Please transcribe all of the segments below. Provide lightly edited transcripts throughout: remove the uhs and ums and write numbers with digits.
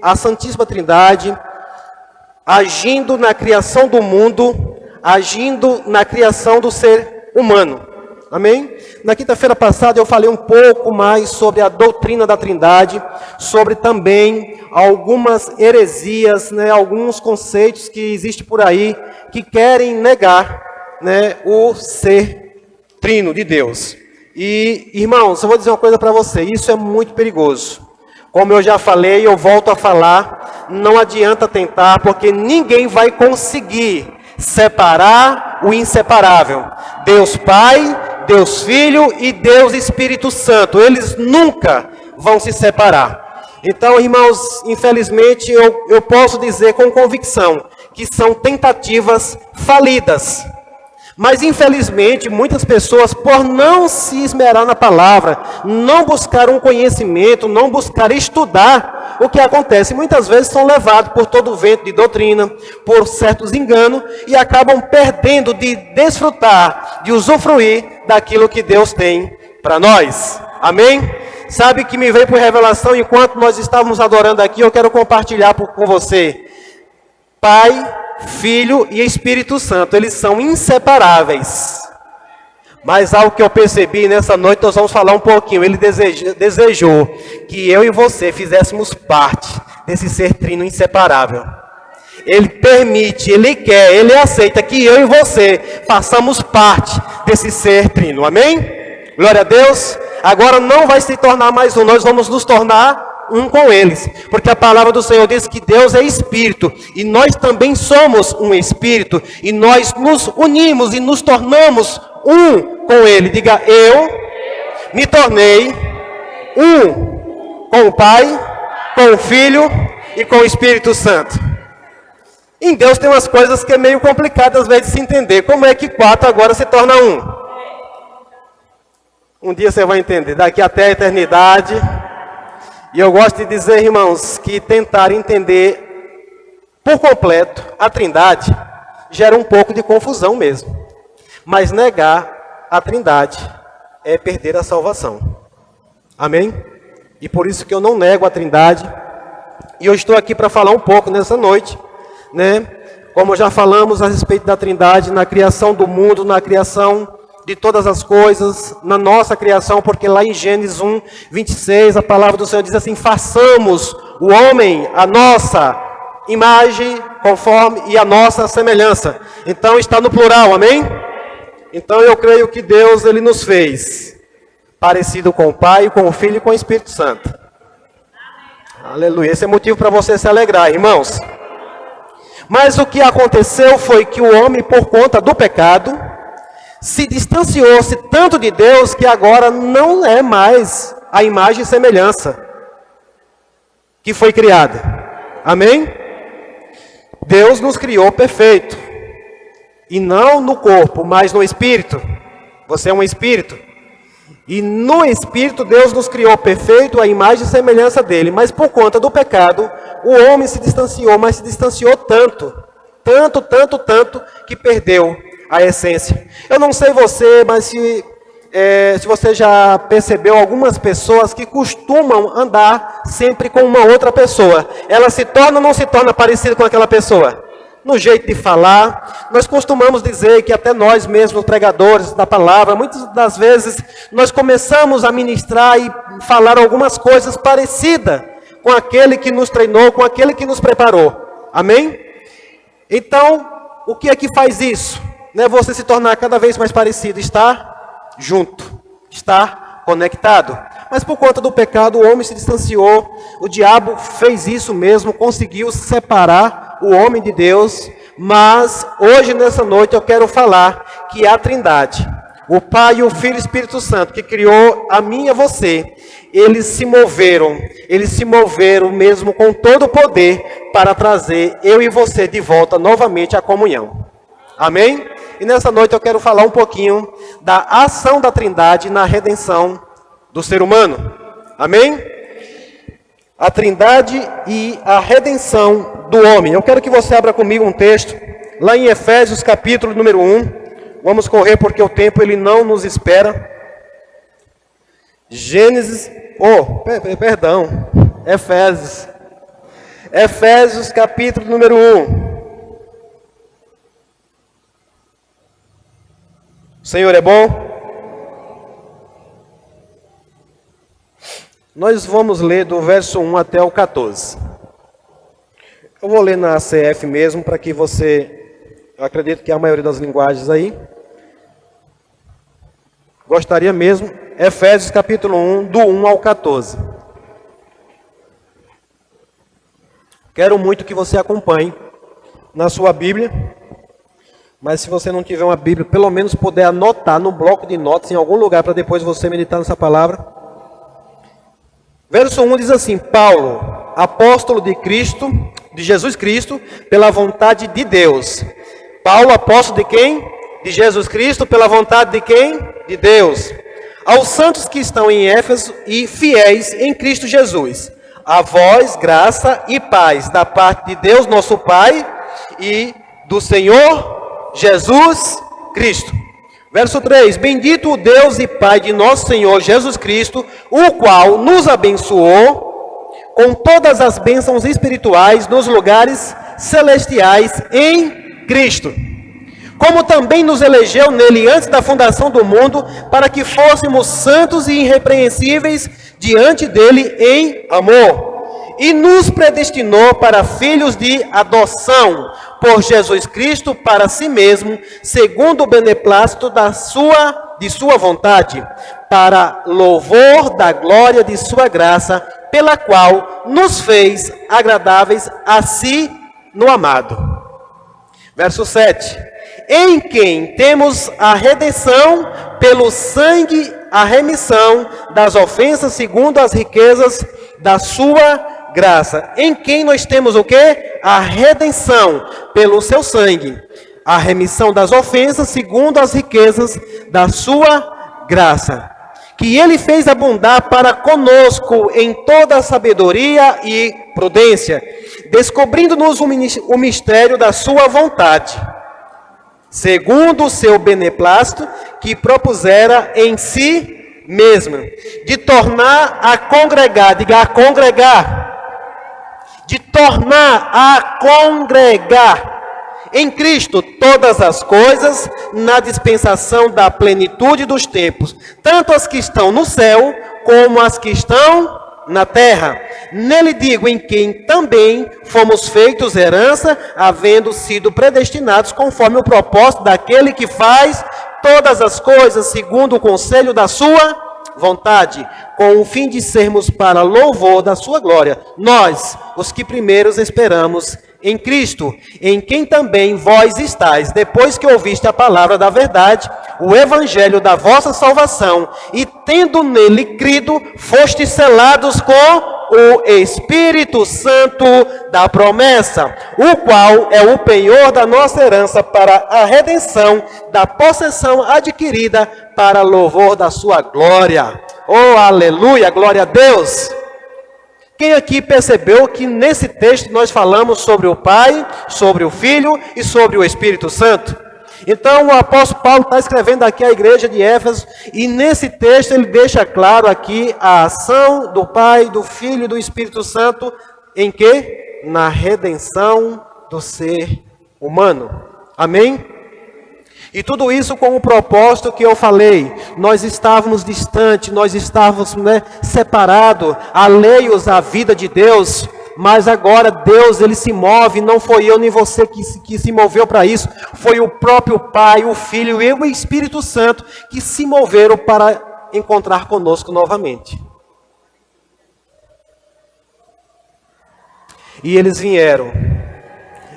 a Santíssima Trindade agindo na criação do mundo, agindo na criação do ser humano. Amém? Na quinta-feira passada eu falei um pouco mais sobre a doutrina da Trindade, sobre também algumas heresias, alguns conceitos que existem por aí, que querem negar o ser trino de Deus. E, irmãos, eu vou dizer uma coisa para você, isso é muito perigoso. Como eu já falei, eu volto a falar, não adianta tentar, porque ninguém vai conseguir separar o inseparável. Deus Pai, Deus Filho e Deus Espírito Santo, eles nunca vão se separar. Então, irmãos, infelizmente, eu posso dizer com convicção que são tentativas falidas. Mas, infelizmente, muitas pessoas, por não se esmerar na palavra, não buscar um conhecimento, não buscar estudar, o que acontece? Muitas vezes são levados por todo o vento de doutrina, por certos enganos, e acabam perdendo de desfrutar, de usufruir daquilo que Deus tem para nós. Amém? Sabe que me veio por revelação, enquanto nós estávamos adorando aqui, eu quero compartilhar com você. Pai, Filho e Espírito Santo, eles são inseparáveis. Mas algo que eu percebi nessa noite, nós vamos falar um pouquinho. Ele desejou que eu e você fizéssemos parte desse ser trino inseparável. Ele permite, Ele quer, Ele aceita que eu e você façamos parte desse ser trino. Amém? Glória a Deus. Agora não vai se tornar mais um, nós vamos nos tornar um com eles, porque a palavra do Senhor diz que Deus é Espírito, e nós também somos um Espírito, e nós nos unimos e nos tornamos um com Ele. Diga, eu me tornei um com o Pai, com o Filho e com o Espírito Santo. Em Deus tem umas coisas que é meio complicado às vezes de se entender. Como é que 4 agora se torna um? Um dia você vai entender, daqui até a eternidade. E eu gosto de dizer, irmãos, que tentar entender por completo a Trindade gera um pouco de confusão mesmo. Mas negar a Trindade é perder a salvação. Amém? E por isso que eu não nego a Trindade. E eu estou aqui para falar um pouco nessa noite, Como já falamos a respeito da Trindade, na criação do mundo, na criação de todas as coisas, na nossa criação, porque lá em Gênesis 1, 26, a palavra do Senhor diz assim, façamos o homem a nossa imagem, conforme, e a nossa semelhança. Então está no plural, amém? Então eu creio que Deus, Ele nos fez parecido com o Pai, com o Filho e com o Espírito Santo. Aleluia, esse é motivo para você se alegrar, irmãos. Mas o que aconteceu foi que o homem, por conta do pecado, se distanciou-se tanto de Deus que agora não é mais a imagem e semelhança que foi criada. Amém? Deus nos criou perfeito. E não no corpo, mas no espírito. Você é um espírito. E no espírito Deus nos criou perfeito, a imagem e semelhança dele. Mas por conta do pecado, o homem se distanciou, mas se distanciou tanto, que perdeu a essência. Eu não sei você, mas se você já percebeu algumas pessoas que costumam andar sempre com uma outra pessoa. Ela se torna ou não se torna parecida com aquela pessoa? No jeito de falar, nós costumamos dizer que até nós mesmos, pregadores da palavra, muitas das vezes nós começamos a ministrar e falar algumas coisas parecidas com aquele que nos treinou, com aquele que nos preparou. Amém? Então, o que é que faz isso? Você se tornar cada vez mais parecido, estar junto, estar conectado. Mas por conta do pecado, o homem se distanciou, o diabo fez isso mesmo, conseguiu separar o homem de Deus. Mas hoje, nessa noite, eu quero falar que a Trindade, o Pai, o Filho e o Espírito Santo, que criou a mim e a você, eles se moveram mesmo com todo o poder para trazer eu e você de volta novamente à comunhão. Amém? E nessa noite eu quero falar um pouquinho da ação da Trindade na redenção do ser humano. Amém? A Trindade e a redenção do homem. Eu quero que você abra comigo um texto, lá em Efésios capítulo número 1. Vamos correr porque o tempo ele não nos espera. Efésios. Efésios capítulo número 1. O Senhor é bom? Nós vamos ler do verso 1 até o 14. Eu vou ler na ACF mesmo, para que você, eu acredito que a maioria das linguagens aí, gostaria mesmo, Efésios capítulo 1, do 1 ao 14. Quero muito que você acompanhe na sua Bíblia, mas se você não tiver uma Bíblia, pelo menos puder anotar no bloco de notas em algum lugar, para depois você meditar nessa palavra. Verso 1 diz assim: Paulo, apóstolo de Cristo, de Jesus Cristo, pela vontade de Deus. Paulo, apóstolo de quem? De Jesus Cristo, pela vontade de quem? De Deus. Aos santos que estão em Éfeso e fiéis em Cristo Jesus. A vós, graça e paz da parte de Deus, nosso Pai, e do Senhor Jesus Cristo. Verso 3: Bendito o Deus e Pai de nosso Senhor Jesus Cristo, o qual nos abençoou com todas as bênçãos espirituais nos lugares celestiais em Cristo. Como também nos elegeu nele antes da fundação do mundo, para que fôssemos santos e irrepreensíveis diante dele em amor. E nos predestinou para filhos de adoção, por Jesus Cristo para si mesmo, segundo o beneplácito de sua vontade, para louvor da glória de sua graça, pela qual nos fez agradáveis a si no amado. Verso 7. Em quem temos a redenção pelo sangue, a remissão das ofensas segundo as riquezas da sua graça. Em quem nós temos o quê? A redenção pelo seu sangue, a remissão das ofensas segundo as riquezas da sua graça, que ele fez abundar para conosco em toda sabedoria e prudência, descobrindo-nos o mistério da sua vontade, segundo o seu beneplácito, que propusera em si mesmo, de tornar a congregar, diga a congregar, de tornar a congregar em Cristo todas as coisas, na dispensação da plenitude dos tempos, tanto as que estão no céu, como as que estão na terra. Nele digo, em quem também fomos feitos herança, havendo sido predestinados conforme o propósito daquele que faz todas as coisas segundo o conselho da sua vontade, com o fim de sermos para louvor da sua glória, nós, os que primeiros esperamos em Cristo, em quem também vós estáis, depois que ouviste a palavra da verdade, o evangelho da vossa salvação, e tendo nele crido, fostes selados com o Espírito Santo da promessa, o qual é o penhor da nossa herança para a redenção da possessão adquirida para louvor da sua glória. Oh, aleluia, glória a Deus! Quem aqui percebeu que nesse texto nós falamos sobre o Pai, sobre o Filho e sobre o Espírito Santo? Então o apóstolo Paulo está escrevendo aqui à igreja de Éfeso, e nesse texto ele deixa claro aqui a ação do Pai, do Filho e do Espírito Santo, em que? Na redenção do ser humano. Amém? E tudo isso com o propósito que eu falei. Nós estávamos distantes, nós estávamos separados, alheios à vida de Deus. Mas agora Deus, Ele se move, não foi eu nem você que se moveu para isso. Foi o próprio Pai, o Filho e o Espírito Santo que se moveram para encontrar conosco novamente. E eles vieram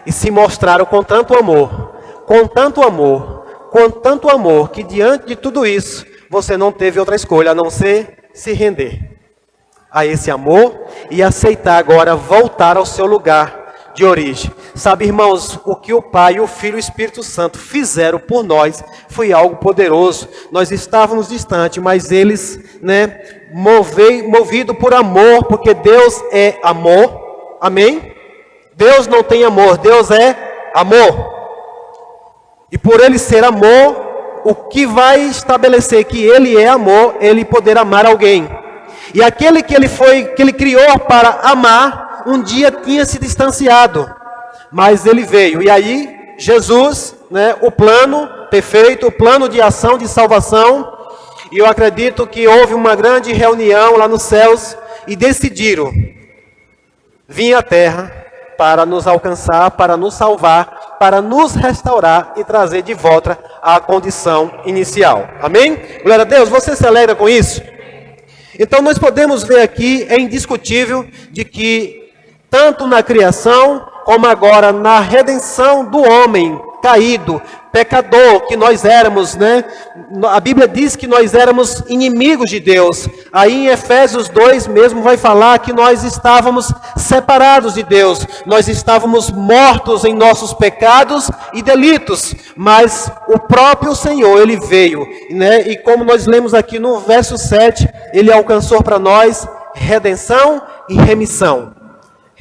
e se mostraram com tanto amor, com tanto amor, com tanto amor, que diante de tudo isso, você não teve outra escolha a não ser se render a esse amor e aceitar agora voltar ao seu lugar de origem. Sabe, irmãos, o que o Pai, o Filho e o Espírito Santo fizeram por nós foi algo poderoso. Nós estávamos distantes, mas eles, movido por amor, porque Deus é amor. Amém? Deus não tem amor, Deus é amor. E por ele ser amor, o que vai estabelecer que ele é amor, ele poder amar alguém. E aquele que ele criou para amar, um dia tinha se distanciado, mas ele veio. E aí, Jesus, né, o plano perfeito, o plano de ação de salvação, e eu acredito que houve uma grande reunião lá nos céus e decidiram vir à terra para nos alcançar, para nos salvar, para nos restaurar e trazer de volta à condição inicial. Amém? Glória a Deus, você se alegra com isso? Então nós podemos ver aqui, é indiscutível, de que tanto na criação, como agora na redenção do homem caído, pecador que nós éramos, né? A Bíblia diz que nós éramos inimigos de Deus. Aí em Efésios 2 mesmo vai falar que nós estávamos separados de Deus. Nós estávamos mortos em nossos pecados e delitos. Mas o próprio Senhor, Ele veio, né? E como nós lemos aqui no verso 7, Ele alcançou para nós redenção e remissão.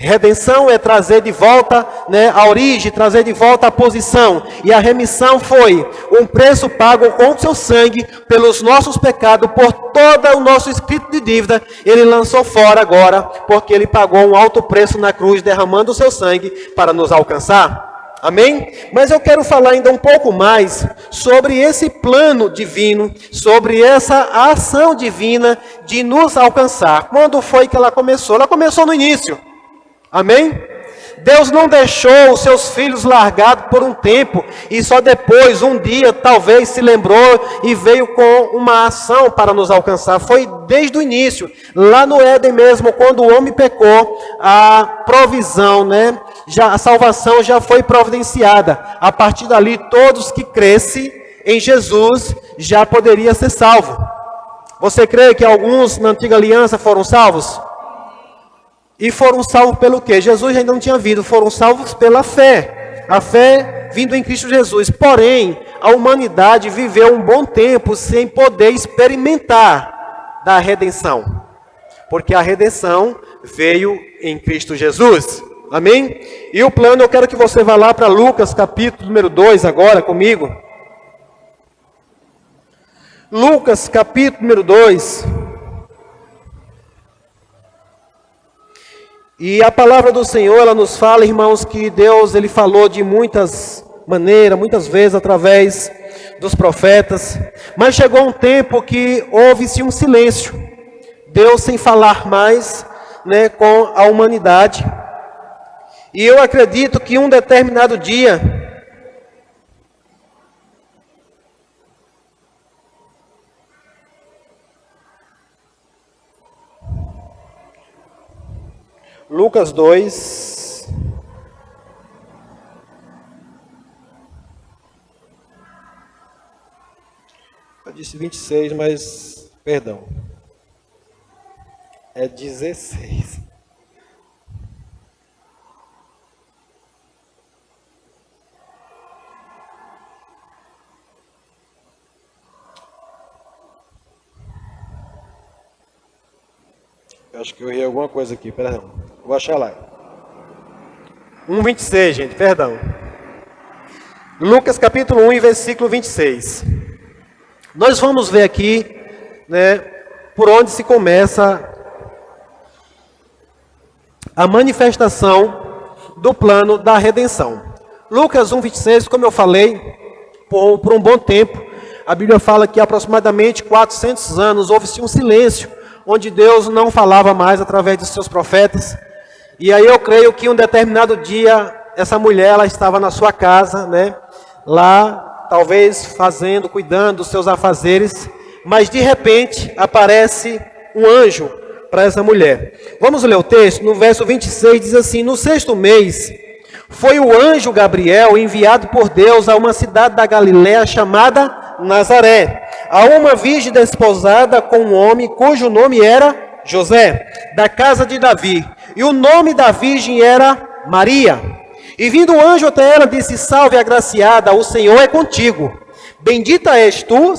Redenção é trazer de volta, né, a origem, trazer de volta a posição. E a remissão foi um preço pago com o seu sangue pelos nossos pecados, por todo o nosso escrito de dívida. Ele lançou fora agora, porque ele pagou um alto preço na cruz, derramando o seu sangue para nos alcançar. Amém? Mas eu quero falar ainda um pouco mais sobre esse plano divino, sobre essa ação divina de nos alcançar. Quando foi que ela começou? Ela começou no início. Amém? Deus não deixou os seus filhos largados por um tempo e só depois, um dia, talvez se lembrou e veio com uma ação para nos alcançar. Foi desde o início, lá no Éden mesmo, quando o homem pecou, a provisão, né? A salvação já foi providenciada. A partir dali, todos que crescem em Jesus já poderiam ser salvos. Você crê que alguns na antiga aliança foram salvos? E foram salvos pelo quê? Jesus ainda não tinha vindo, foram salvos pela fé. A fé vindo em Cristo Jesus. Porém, a humanidade viveu um bom tempo sem poder experimentar da redenção. Porque a redenção veio em Cristo Jesus. Amém? E o plano, eu quero que você vá lá para Lucas, capítulo número 2 agora comigo. Lucas, capítulo número 2. E a palavra do Senhor, ela nos fala, irmãos, que Deus, Ele falou de muitas maneiras, muitas vezes, através dos profetas. Mas chegou um tempo que houve-se um silêncio. Deus sem falar mais, né, com a humanidade. E eu acredito que um determinado dia, Lucas 2, eu disse 26, mas, perdão, é 16. Acho que eu errei alguma coisa aqui, perdão. Vou achar lá. 1:26, gente, perdão. Lucas capítulo 1, versículo 26. Nós vamos ver aqui, né, por onde se começa a manifestação do plano da redenção. Lucas 1:26, como eu falei, por um bom tempo, a Bíblia fala que aproximadamente 400 anos houve-se um silêncio, onde Deus não falava mais através dos seus profetas. E aí eu creio que um determinado dia, essa mulher, ela estava na sua casa, né, lá, talvez fazendo, cuidando dos seus afazeres, mas de repente aparece um anjo para essa mulher. Vamos ler o texto, no verso 26 diz assim: no 6º mês, foi o anjo Gabriel enviado por Deus a uma cidade da Galiléia chamada Nazaré, a uma virgem desposada com um homem cujo nome era José, da casa de Davi, e o nome da virgem era Maria. E vindo o anjo até ela, disse: salve, agraciada, o Senhor é contigo, bendita és tu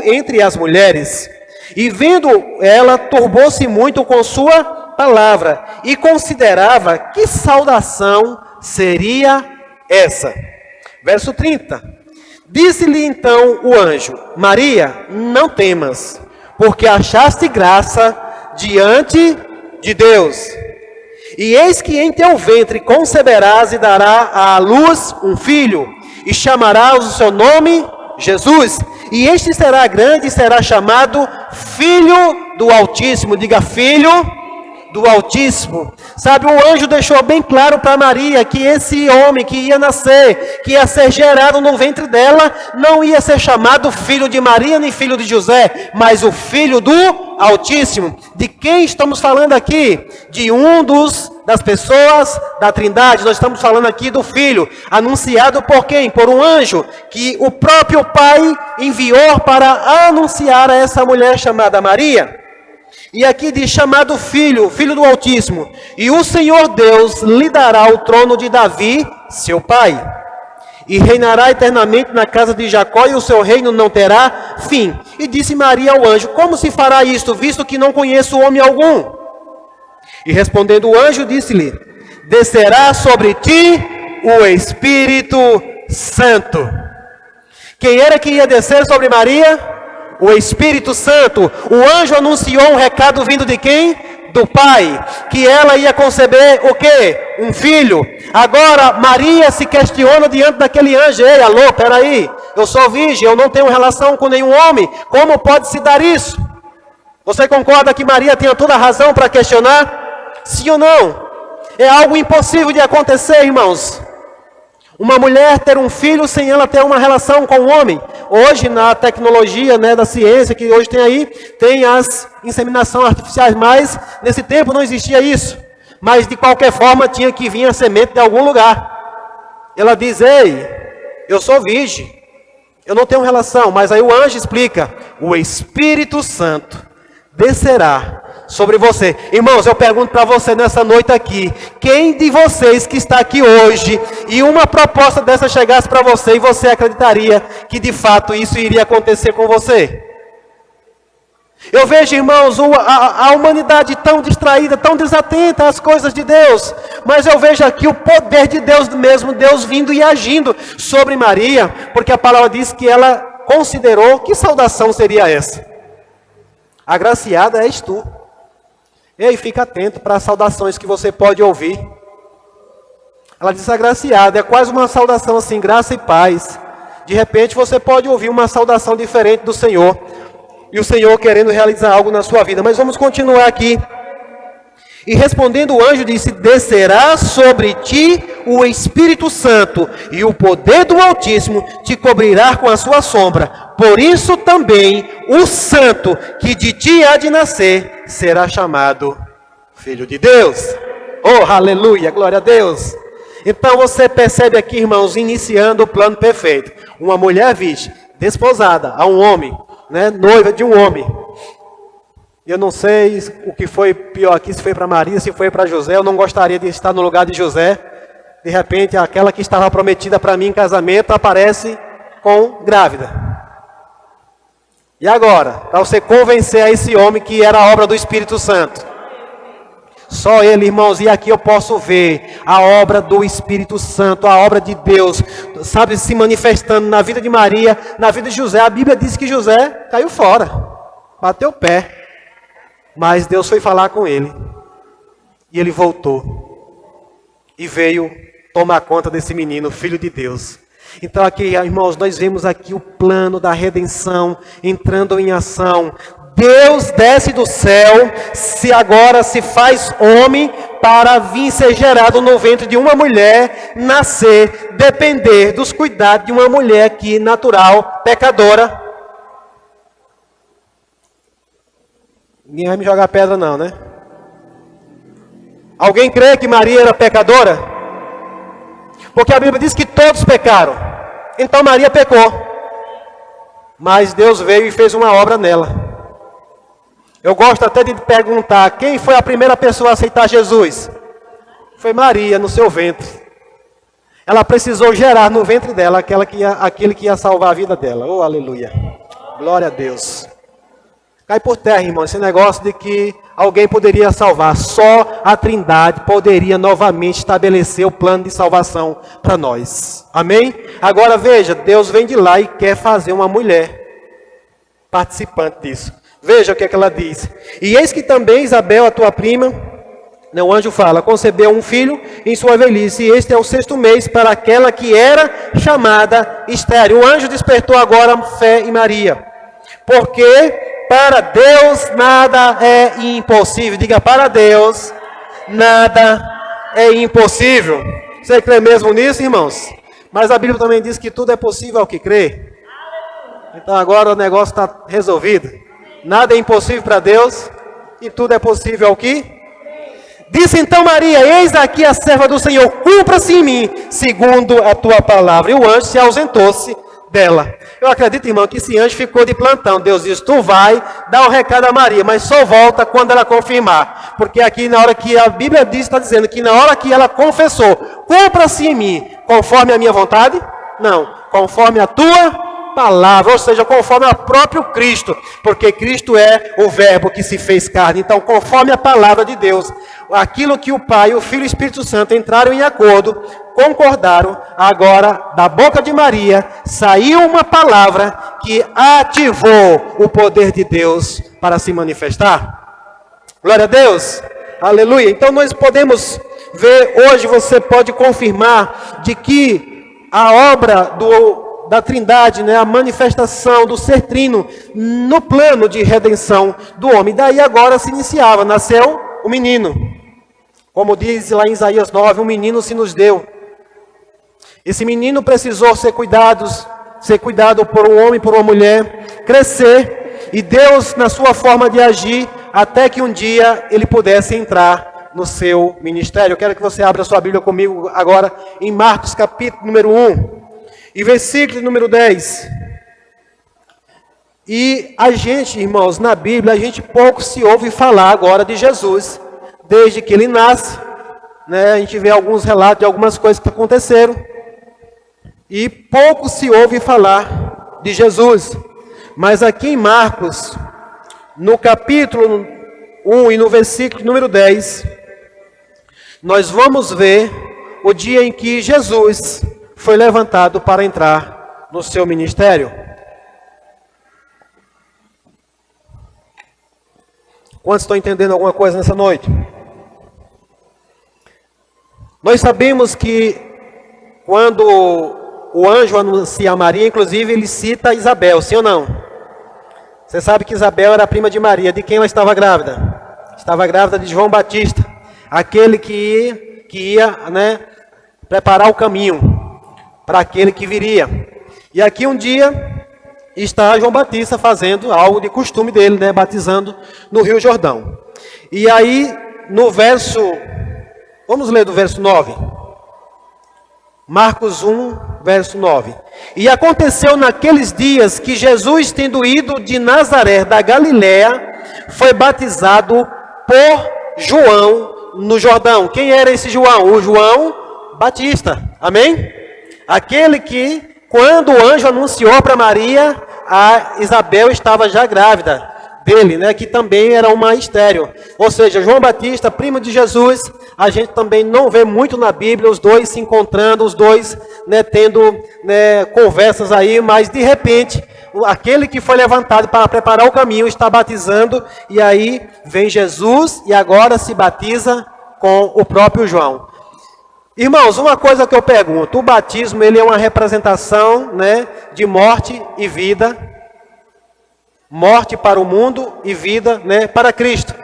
entre as mulheres. E vendo ela, turbou-se muito com sua palavra, e considerava que saudação seria essa. Verso 30. Disse-lhe então o anjo: Maria, não temas, porque achaste graça diante de Deus. E eis que em teu ventre conceberás e dará à luz um filho, e chamarás o seu nome Jesus. E este será grande e será chamado Filho do Altíssimo. Diga, Filho do Altíssimo. Sabe, o anjo deixou bem claro para Maria que esse homem que ia nascer, que ia ser gerado no ventre dela, não ia ser chamado filho de Maria nem filho de José, mas o Filho do Altíssimo. De quem estamos falando aqui? De das pessoas da Trindade. Nós estamos falando aqui do Filho, anunciado por quem? Por um anjo, que o próprio Pai enviou para anunciar a essa mulher chamada Maria. E aqui diz, chamado Filho, Filho do Altíssimo. E o Senhor Deus lhe dará o trono de Davi, seu pai. E reinará eternamente na casa de Jacó, e o seu reino não terá fim. E disse Maria ao anjo, como se fará isto, visto que não conheço homem algum? E respondendo o anjo, disse-lhe, descerá sobre ti o Espírito Santo. Quem era que ia descer sobre Maria? O Espírito Santo. O anjo anunciou um recado vindo de quem? Do Pai. Que ela ia conceber o quê? Um filho. Agora Maria se questiona diante daquele anjo. Ei, alô, peraí. Eu sou virgem, eu não tenho relação com nenhum homem. Como pode se dar isso? Você concorda que Maria tinha toda a razão para questionar? Sim ou não? É algo impossível de acontecer, irmãos. Uma mulher ter um filho sem ela ter uma relação com o homem. Hoje, na tecnologia, da ciência, que hoje tem aí, tem as inseminações artificiais, mas nesse tempo não existia isso. Mas, de qualquer forma, tinha que vir a semente de algum lugar. Ela diz, ei, eu sou virgem, eu não tenho relação. Mas aí o anjo explica, o Espírito Santo descerá sobre você. Irmãos, eu pergunto para você nessa noite aqui, quem de vocês que está aqui hoje, e uma proposta dessa chegasse para você, e você acreditaria que de fato isso iria acontecer com você? Eu vejo, irmãos, a humanidade tão distraída, tão desatenta às coisas de Deus, mas eu vejo aqui o poder de Deus mesmo, Deus vindo e agindo sobre Maria, porque a palavra diz que ela considerou, que saudação seria essa? Agraciada és tu. Ei, fica atento para as saudações que você pode ouvir. Ela diz agraciada, é quase uma saudação assim, graça e paz. De repente você pode ouvir uma saudação diferente do Senhor. E o Senhor querendo realizar algo na sua vida. Mas vamos continuar aqui. E respondendo o anjo disse, descerá sobre ti o Espírito Santo, e o poder do Altíssimo te cobrirá com a sua sombra. Por isso também o santo que de ti há de nascer será chamado Filho de Deus. Oh, aleluia, glória a Deus. Então você percebe aqui, irmãos, iniciando o plano perfeito. Uma mulher virgem, desposada a um homem, noiva de um homem. Eu não sei o que foi pior aqui, se foi para Maria, se foi para José. Eu não gostaria de estar no lugar de José. De repente, aquela que estava prometida para mim em casamento aparece com grávida. E agora? Para você convencer a esse homem que era a obra do Espírito Santo. Só ele, irmãos, e aqui eu posso ver a obra do Espírito Santo, a obra de Deus, sabe, se manifestando na vida de Maria, na vida de José. A Bíblia diz que José caiu fora, bateu o pé. Mas Deus foi falar com ele. E ele voltou. E veio tomar conta desse menino, filho de Deus. Então aqui, irmãos, nós vemos aqui o plano da redenção entrando em ação. Deus desce do céu, agora se faz homem para vir ser gerado no ventre de uma mulher, nascer, depender dos cuidados de uma mulher que natural, pecadora. Ninguém vai me jogar pedra não, né? Alguém crê que Maria era pecadora? Porque a Bíblia diz que todos pecaram. Então Maria pecou. Mas Deus veio e fez uma obra nela. Eu gosto até de perguntar, quem foi a primeira pessoa a aceitar Jesus? Foi Maria, no seu ventre. Ela precisou gerar no ventre dela aquele que ia salvar a vida dela. Oh, aleluia. Glória a Deus. Cai por terra, irmão, esse negócio de que alguém poderia salvar. Só a Trindade poderia novamente estabelecer o plano de salvação para nós. Amém? Agora veja, Deus vem de lá e quer fazer uma mulher participante disso. Veja o que é que ela diz. E eis que também Isabel, a tua prima, O anjo fala, concebeu um filho em sua velhice, e este é o 6º mês para aquela que era chamada estéril. O anjo despertou agora fé em Maria, porque para Deus nada é impossível. Diga, para Deus nada é impossível. Você crê mesmo nisso, irmãos? Mas a Bíblia também diz que tudo é possível ao que crê. Então agora o negócio está resolvido. Nada é impossível para Deus, e tudo é possível ao que? Disse então Maria, eis aqui a serva do Senhor, cumpra-se em mim, segundo a tua palavra. E o anjo se ausentou-se dela. Eu acredito, irmão, que esse anjo ficou de plantão. Deus disse, tu vai dar o recado a Maria, mas só volta quando ela confirmar. Porque aqui na hora que a Bíblia diz, está dizendo que na hora que ela confessou, cumpra-se em mim, conforme a minha vontade? Não, conforme a tua palavra, ou seja, conforme ao próprio Cristo, porque Cristo é o verbo que se fez carne. Então, conforme a palavra de Deus, aquilo que o Pai, o Filho e o Espírito Santo entraram em acordo, concordaram, agora da boca de Maria saiu uma palavra que ativou o poder de Deus para se manifestar. Glória a Deus, aleluia. Então nós podemos ver, hoje você pode confirmar de que a obra da Trindade, a manifestação do ser trino no plano de redenção do homem. Daí agora se iniciava, nasceu o menino. Como diz lá em Isaías 9, um menino se nos deu. Esse menino precisou ser cuidado por um homem, por uma mulher, crescer, e Deus na sua forma de agir, até que um dia ele pudesse entrar no seu ministério. Eu quero que você abra sua Bíblia comigo agora em Marcos capítulo número 1. E versículo número 10. E a gente, irmãos, na Bíblia, a gente pouco se ouve falar agora de Jesus, desde que ele nasce, a gente vê alguns relatos de algumas coisas que aconteceram, e pouco se ouve falar de Jesus. Mas aqui em Marcos, no capítulo 1 e no versículo número 10, nós vamos ver o dia em que Jesus foi levantado para entrar no seu ministério. Quantos estão entendendo alguma coisa nessa noite? Nós sabemos que quando o anjo anuncia a Maria, inclusive ele cita Isabel, sim ou não? Você sabe que Isabel era a prima de Maria. De quem ela estava grávida? Estava grávida de João Batista, aquele que ia preparar o caminho para aquele que viria. E aqui um dia está João Batista fazendo algo de costume dele, batizando no Rio Jordão. E aí no verso, vamos ler do verso 9. Marcos 1, verso 9. E aconteceu naqueles dias que Jesus, tendo ido de Nazaré da Galiléia, foi batizado por João no Jordão. Quem era esse João? O João Batista. Amém? Aquele que, quando o anjo anunciou para Maria, a Isabel estava já grávida dele, que também era uma estéril. Ou seja, João Batista, primo de Jesus, a gente também não vê muito na Bíblia, os dois se encontrando, os dois tendo conversas aí, mas de repente, aquele que foi levantado para preparar o caminho está batizando, e aí vem Jesus e agora se batiza com o próprio João. Irmãos, uma coisa que eu pergunto, o batismo ele é uma representação de morte e vida, morte para o mundo e vida para Cristo.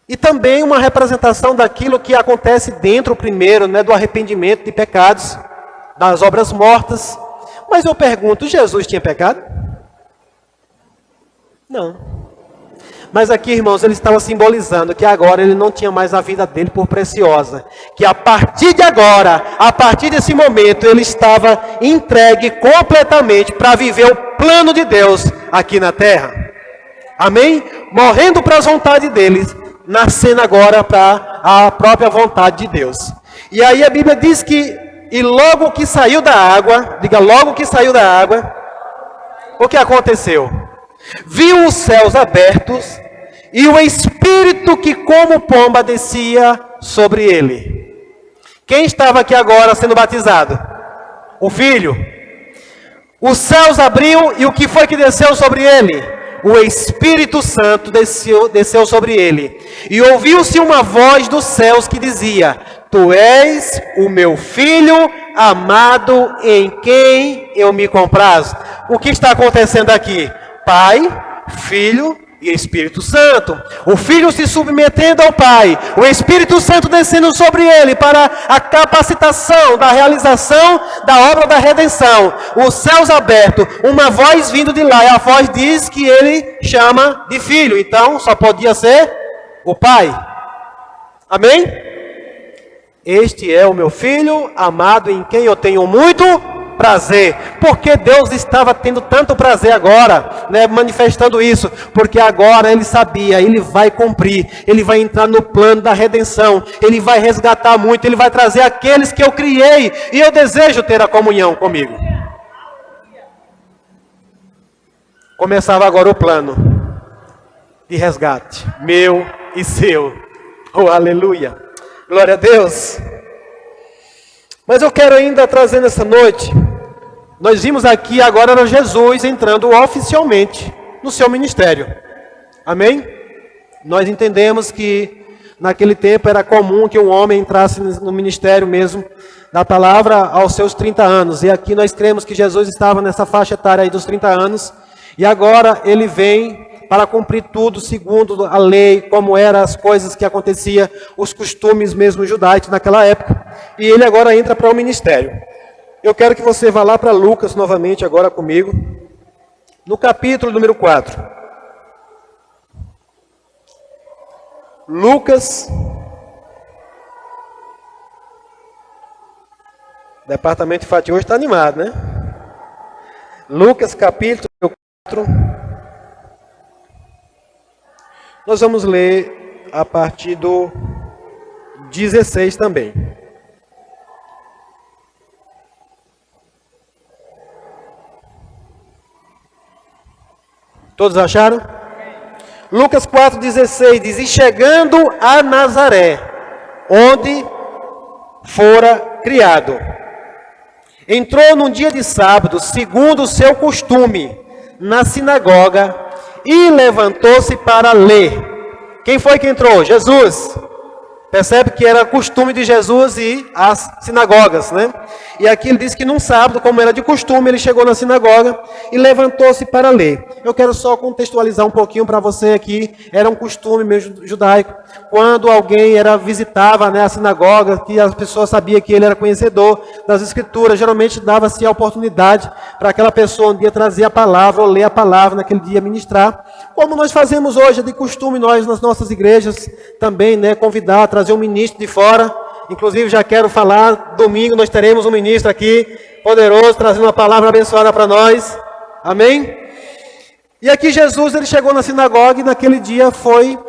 E também uma representação daquilo que acontece dentro primeiro, do arrependimento de pecados, das obras mortas. Mas eu pergunto, Jesus tinha pecado? Não. Mas aqui, irmãos, ele estava simbolizando que agora ele não tinha mais a vida dele por preciosa. Que a partir de agora, a partir desse momento, ele estava entregue completamente para viver o plano de Deus aqui na terra. Amém? Morrendo para as vontades dele, nascendo agora para a própria vontade de Deus. E aí a Bíblia diz que, e logo que saiu da água, diga logo que saiu da água, o que aconteceu? Viu os céus abertos e o Espírito que como pomba descia sobre ele. Quem estava aqui agora sendo batizado? O Filho. Os céus abriu e o que foi que desceu sobre ele? o Espírito Santo desceu sobre ele. E ouviu-se uma voz dos céus que dizia: Tu és o meu filho amado, em quem eu me comprazo. O que está acontecendo aqui? Pai, Filho e Espírito Santo. O Filho se submetendo ao Pai, o Espírito Santo descendo sobre ele para a capacitação da realização da obra da redenção. Os céus abertos, uma voz vindo de lá, e a voz diz que ele chama de Filho. Então, só podia ser o Pai. Amém? Este é o meu Filho amado, em quem eu tenho muito prazer. Porque Deus estava tendo tanto prazer agora, né, manifestando isso? Porque agora ele sabia, ele vai cumprir, ele vai entrar no plano da redenção, ele vai resgatar muito, ele vai trazer aqueles que eu criei, e eu desejo ter a comunhão comigo. Começava agora o plano de resgate, meu e seu. Oh, aleluia! Glória a Deus! Mas eu quero ainda trazer nessa noite, nós vimos aqui agora era Jesus entrando oficialmente no seu ministério. Amém? Nós entendemos que naquele tempo era comum que um homem entrasse no ministério mesmo da palavra aos seus 30 anos. E aqui nós cremos que Jesus estava nessa faixa etária aí dos 30 anos. E agora ele vem para cumprir tudo segundo a lei, como eram as coisas que aconteciam, os costumes mesmo judaicos naquela época. E ele agora entra para o ministério. Eu quero que você vá lá para Lucas novamente agora comigo, no capítulo número 4. Lucas, o departamento de Fati hoje está animado, né? Lucas capítulo 4. Nós vamos ler a partir do 16 também. Todos acharam? Lucas 4,16 diz: E chegando a Nazaré, onde fora criado, entrou num dia de sábado, segundo o seu costume, na sinagoga, e levantou-se para ler. Quem foi que entrou? Jesus. Percebe que era costume de Jesus ir às sinagogas, né? E aqui ele diz que num sábado, como era de costume, ele chegou na sinagoga e levantou-se para ler. Eu quero só contextualizar um pouquinho para você aqui. Era um costume mesmo judaico. Quando alguém visitava, né, a sinagoga, que as pessoas sabiam que ele era conhecedor das escrituras, geralmente dava-se a oportunidade para aquela pessoa um dia trazer a palavra ou ler a palavra naquele dia, ministrar. Como nós fazemos hoje, é de costume nós nas nossas igrejas também, né, convidar, trazer um ministro de fora. Inclusive já quero falar, domingo nós teremos um ministro aqui, poderoso, trazendo uma palavra abençoada para nós. Amém? E aqui Jesus, ele chegou na sinagoga e naquele dia foi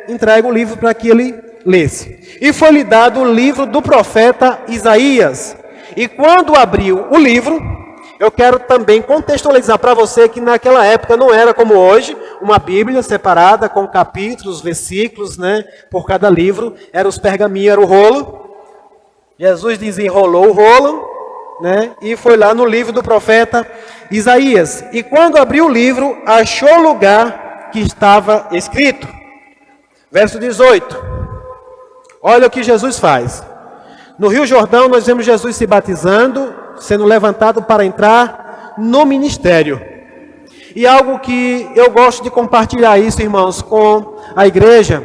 entregue o livro para que ele lesse. E foi-lhe dado o livro do profeta Isaías. E quando abriu o livro, eu quero também contextualizar para você que naquela época não era como hoje, uma Bíblia separada com capítulos, versículos, né, por cada livro. Eram os pergaminhos, era o rolo. Jesus desenrolou o rolo, né, e foi lá no livro do profeta Isaías. E quando abriu o livro, achou o lugar que estava escrito. Verso 18. Olha o que Jesus faz. No Rio Jordão nós vemos Jesus se batizando, sendo levantado para entrar no ministério. E algo que eu gosto de compartilhar isso, irmãos, com a igreja,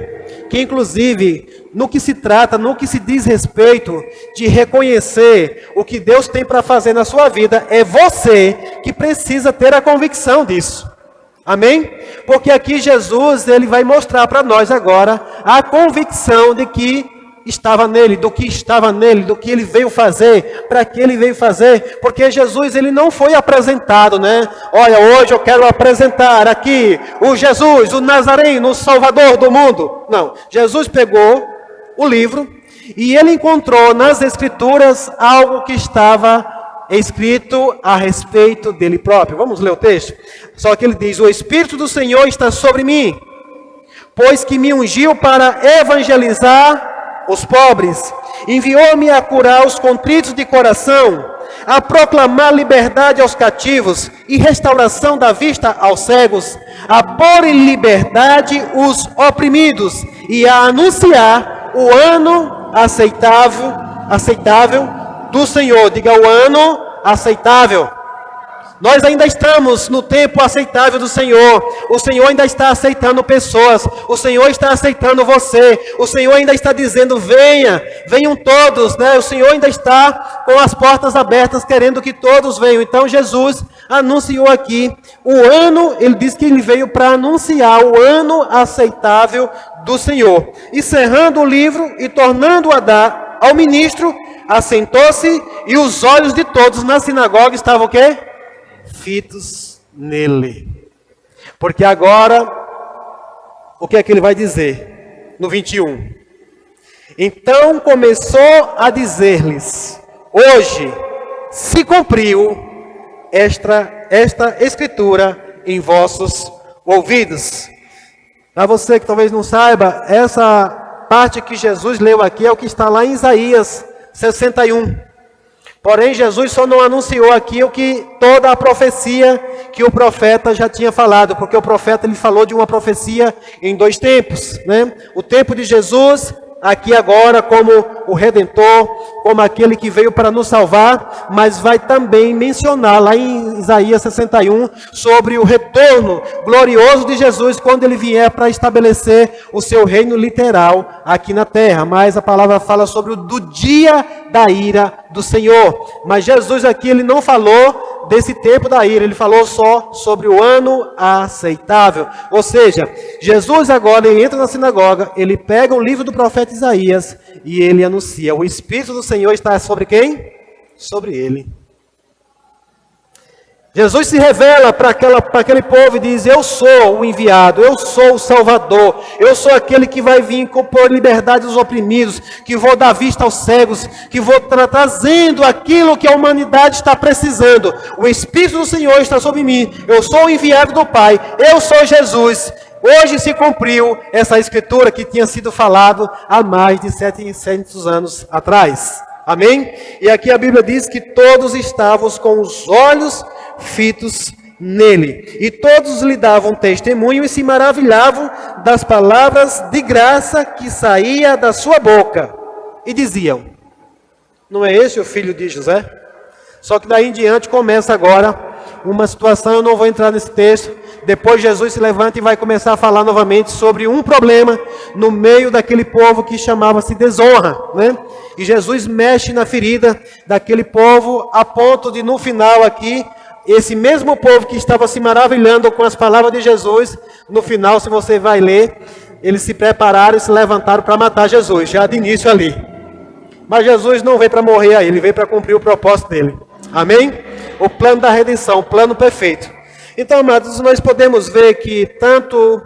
que inclusive, no que se trata, no que se diz respeito de reconhecer o que Deus tem para fazer na sua vida, é você que precisa ter a convicção disso. Amém? Porque aqui Jesus, ele vai mostrar para nós agora a convicção de que estava nele, do que estava nele, do que ele veio fazer, para que ele veio fazer, porque Jesus, ele não foi apresentado, né? Olha, hoje eu quero apresentar aqui o Jesus, o Nazareno, o Salvador do mundo. Não, Jesus pegou o livro e ele encontrou nas Escrituras algo que estava escrito a respeito dele próprio. Vamos ler o texto? Só que ele diz: o Espírito do Senhor está sobre mim, pois que me ungiu para evangelizar os pobres, enviou-me a curar os contritos de coração, a proclamar liberdade aos cativos e restauração da vista aos cegos, a pôr em liberdade os oprimidos e a anunciar o ano aceitável do Senhor. Diga, o ano aceitável. Nós ainda estamos no tempo aceitável do Senhor. O Senhor ainda está aceitando pessoas. O Senhor está aceitando você. O Senhor ainda está dizendo, venham todos, né? O Senhor ainda está com as portas abertas, querendo que todos venham. Então Jesus anunciou aqui o ano, ele disse que ele veio para anunciar o ano aceitável do Senhor. Encerrando o livro e tornando-o a dar ao ministro, assentou-se e os olhos de todos na sinagoga estavam o quê? Fitos nele. Porque agora, o que é que ele vai dizer? No 21. Então começou a dizer-lhes, hoje se cumpriu esta escritura em vossos ouvidos. Para você que talvez não saiba, essa parte que Jesus leu aqui é o que está lá em Isaías 61. Porém, Jesus só não anunciou aqui o que toda a profecia que o profeta já tinha falado, porque o profeta ele falou de uma profecia em 2 tempos, né? O tempo de Jesus, aqui agora como o Redentor, como aquele que veio para nos salvar, mas vai também mencionar lá em Isaías 61 sobre o retorno glorioso de Jesus quando ele vier para estabelecer o seu reino literal aqui na terra. Mas a palavra fala sobre o do dia da ira do Senhor. Mas Jesus aqui ele não falou desse tempo da ira, ele falou só sobre o ano aceitável. Ou seja, Jesus agora ele entra na sinagoga, ele pega o livro do profeta Isaías e ele anuncia, o Espírito do Senhor está sobre quem? Sobre ele. Jesus se revela para aquele povo e diz, eu sou o enviado, eu sou o Salvador, eu sou aquele que vai vir por liberdade aos oprimidos, que vou dar vista aos cegos, que vou trazendo aquilo que a humanidade está precisando. O Espírito do Senhor está sobre mim, eu sou o enviado do Pai, eu sou Jesus. Hoje se cumpriu essa escritura que tinha sido falado há mais de 700 anos atrás. Amém? E aqui a Bíblia diz que todos estavam com os olhos fitos nele. E todos lhe davam testemunho e se maravilhavam das palavras de graça que saía da sua boca. E diziam, não é esse o filho de José? Só que daí em diante começa agora uma situação, eu não vou entrar nesse texto. Depois Jesus se levanta e vai começar a falar novamente sobre um problema no meio daquele povo que chamava-se desonra, né? E Jesus mexe na ferida daquele povo a ponto de no final aqui, esse mesmo povo que estava se maravilhando com as palavras de Jesus, no final, se você vai ler, eles se prepararam e se levantaram para matar Jesus, já de início ali. Mas Jesus não veio para morrer aí, ele veio para cumprir o propósito dele. Amém? O plano da redenção, o plano perfeito. Então, amados, nós podemos ver que tanto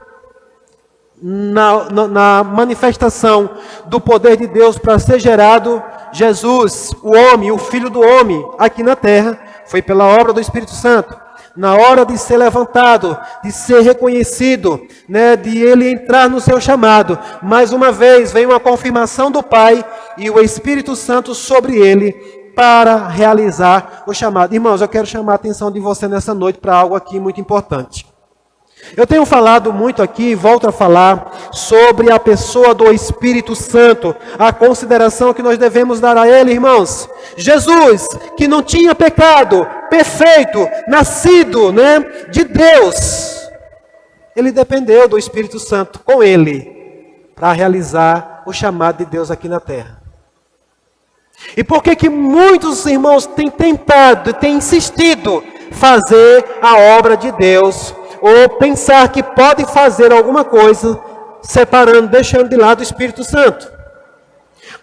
na manifestação do poder de Deus para ser gerado Jesus, o homem, o Filho do homem, aqui na terra, foi pela obra do Espírito Santo. Na hora de ser levantado, de ser reconhecido, né, de ele entrar no seu chamado, mais uma vez vem uma confirmação do Pai e o Espírito Santo sobre ele, para realizar o chamado. Irmãos, eu quero chamar a atenção de você nessa noite para algo aqui muito importante. Eu tenho falado muito aqui, volto a falar, sobre a pessoa do Espírito Santo, a consideração que nós devemos dar a ele, irmãos. Jesus, que não tinha pecado, perfeito, nascido, né, de Deus, ele dependeu do Espírito Santo com ele, para realizar o chamado de Deus aqui na terra. E por que muitos irmãos têm tentado, têm insistido fazer a obra de Deus, ou pensar que pode fazer alguma coisa, separando, deixando de lado o Espírito Santo?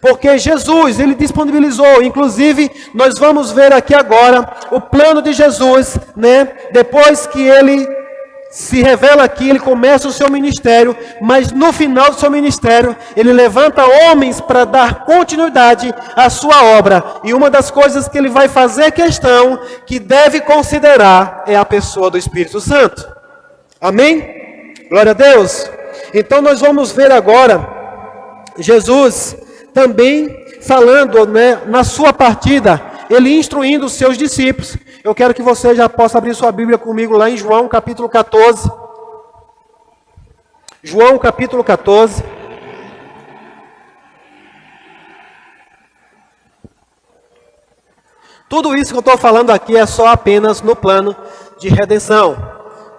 Porque Jesus, ele disponibilizou, inclusive, nós vamos ver aqui agora, o plano de Jesus, né? Depois que ele se revela aqui, ele começa o seu ministério, mas no final do seu ministério, ele levanta homens para dar continuidade à sua obra. E uma das coisas que ele vai fazer questão, que deve considerar, é a pessoa do Espírito Santo. Amém? Glória a Deus. Então nós vamos ver agora, Jesus também falando, né, na sua partida, ele instruindo os seus discípulos. Eu quero que você já possa abrir sua Bíblia comigo lá em João capítulo 14. João capítulo 14. Tudo isso que eu estou falando aqui é só apenas no plano de redenção.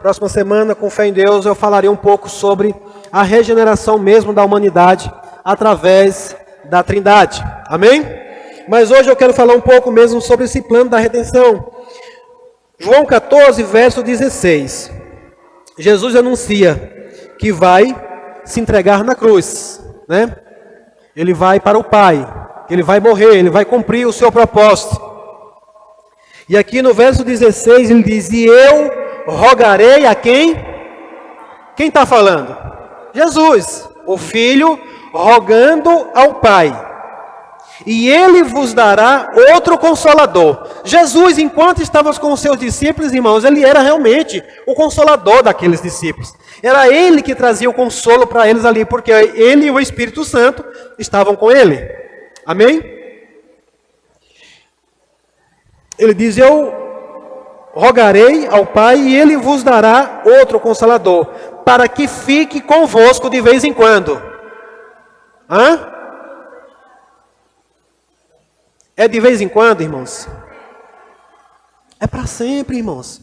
Próxima semana, com fé em Deus, eu falarei um pouco sobre a regeneração mesmo da humanidade através da Trindade. Amém? Mas hoje eu quero falar um pouco mesmo sobre esse plano da redenção. João 14, verso 16. Jesus anuncia que vai se entregar na cruz, né? Ele vai para o Pai, ele vai morrer, ele vai cumprir o seu propósito. E aqui no verso 16 ele diz: e eu rogarei a quem? Quem está falando? Jesus, o Filho, rogando ao Pai. E ele vos dará outro Consolador. Jesus, enquanto estava com os seus discípulos, irmãos, ele era realmente o Consolador daqueles discípulos. Era ele que trazia o consolo para eles ali, porque ele e o Espírito Santo estavam com ele. Amém? Ele diz: eu rogarei ao Pai e ele vos dará outro Consolador, para que fique convosco de vez em quando. Hã? É de vez em quando, irmãos? É para sempre, irmãos.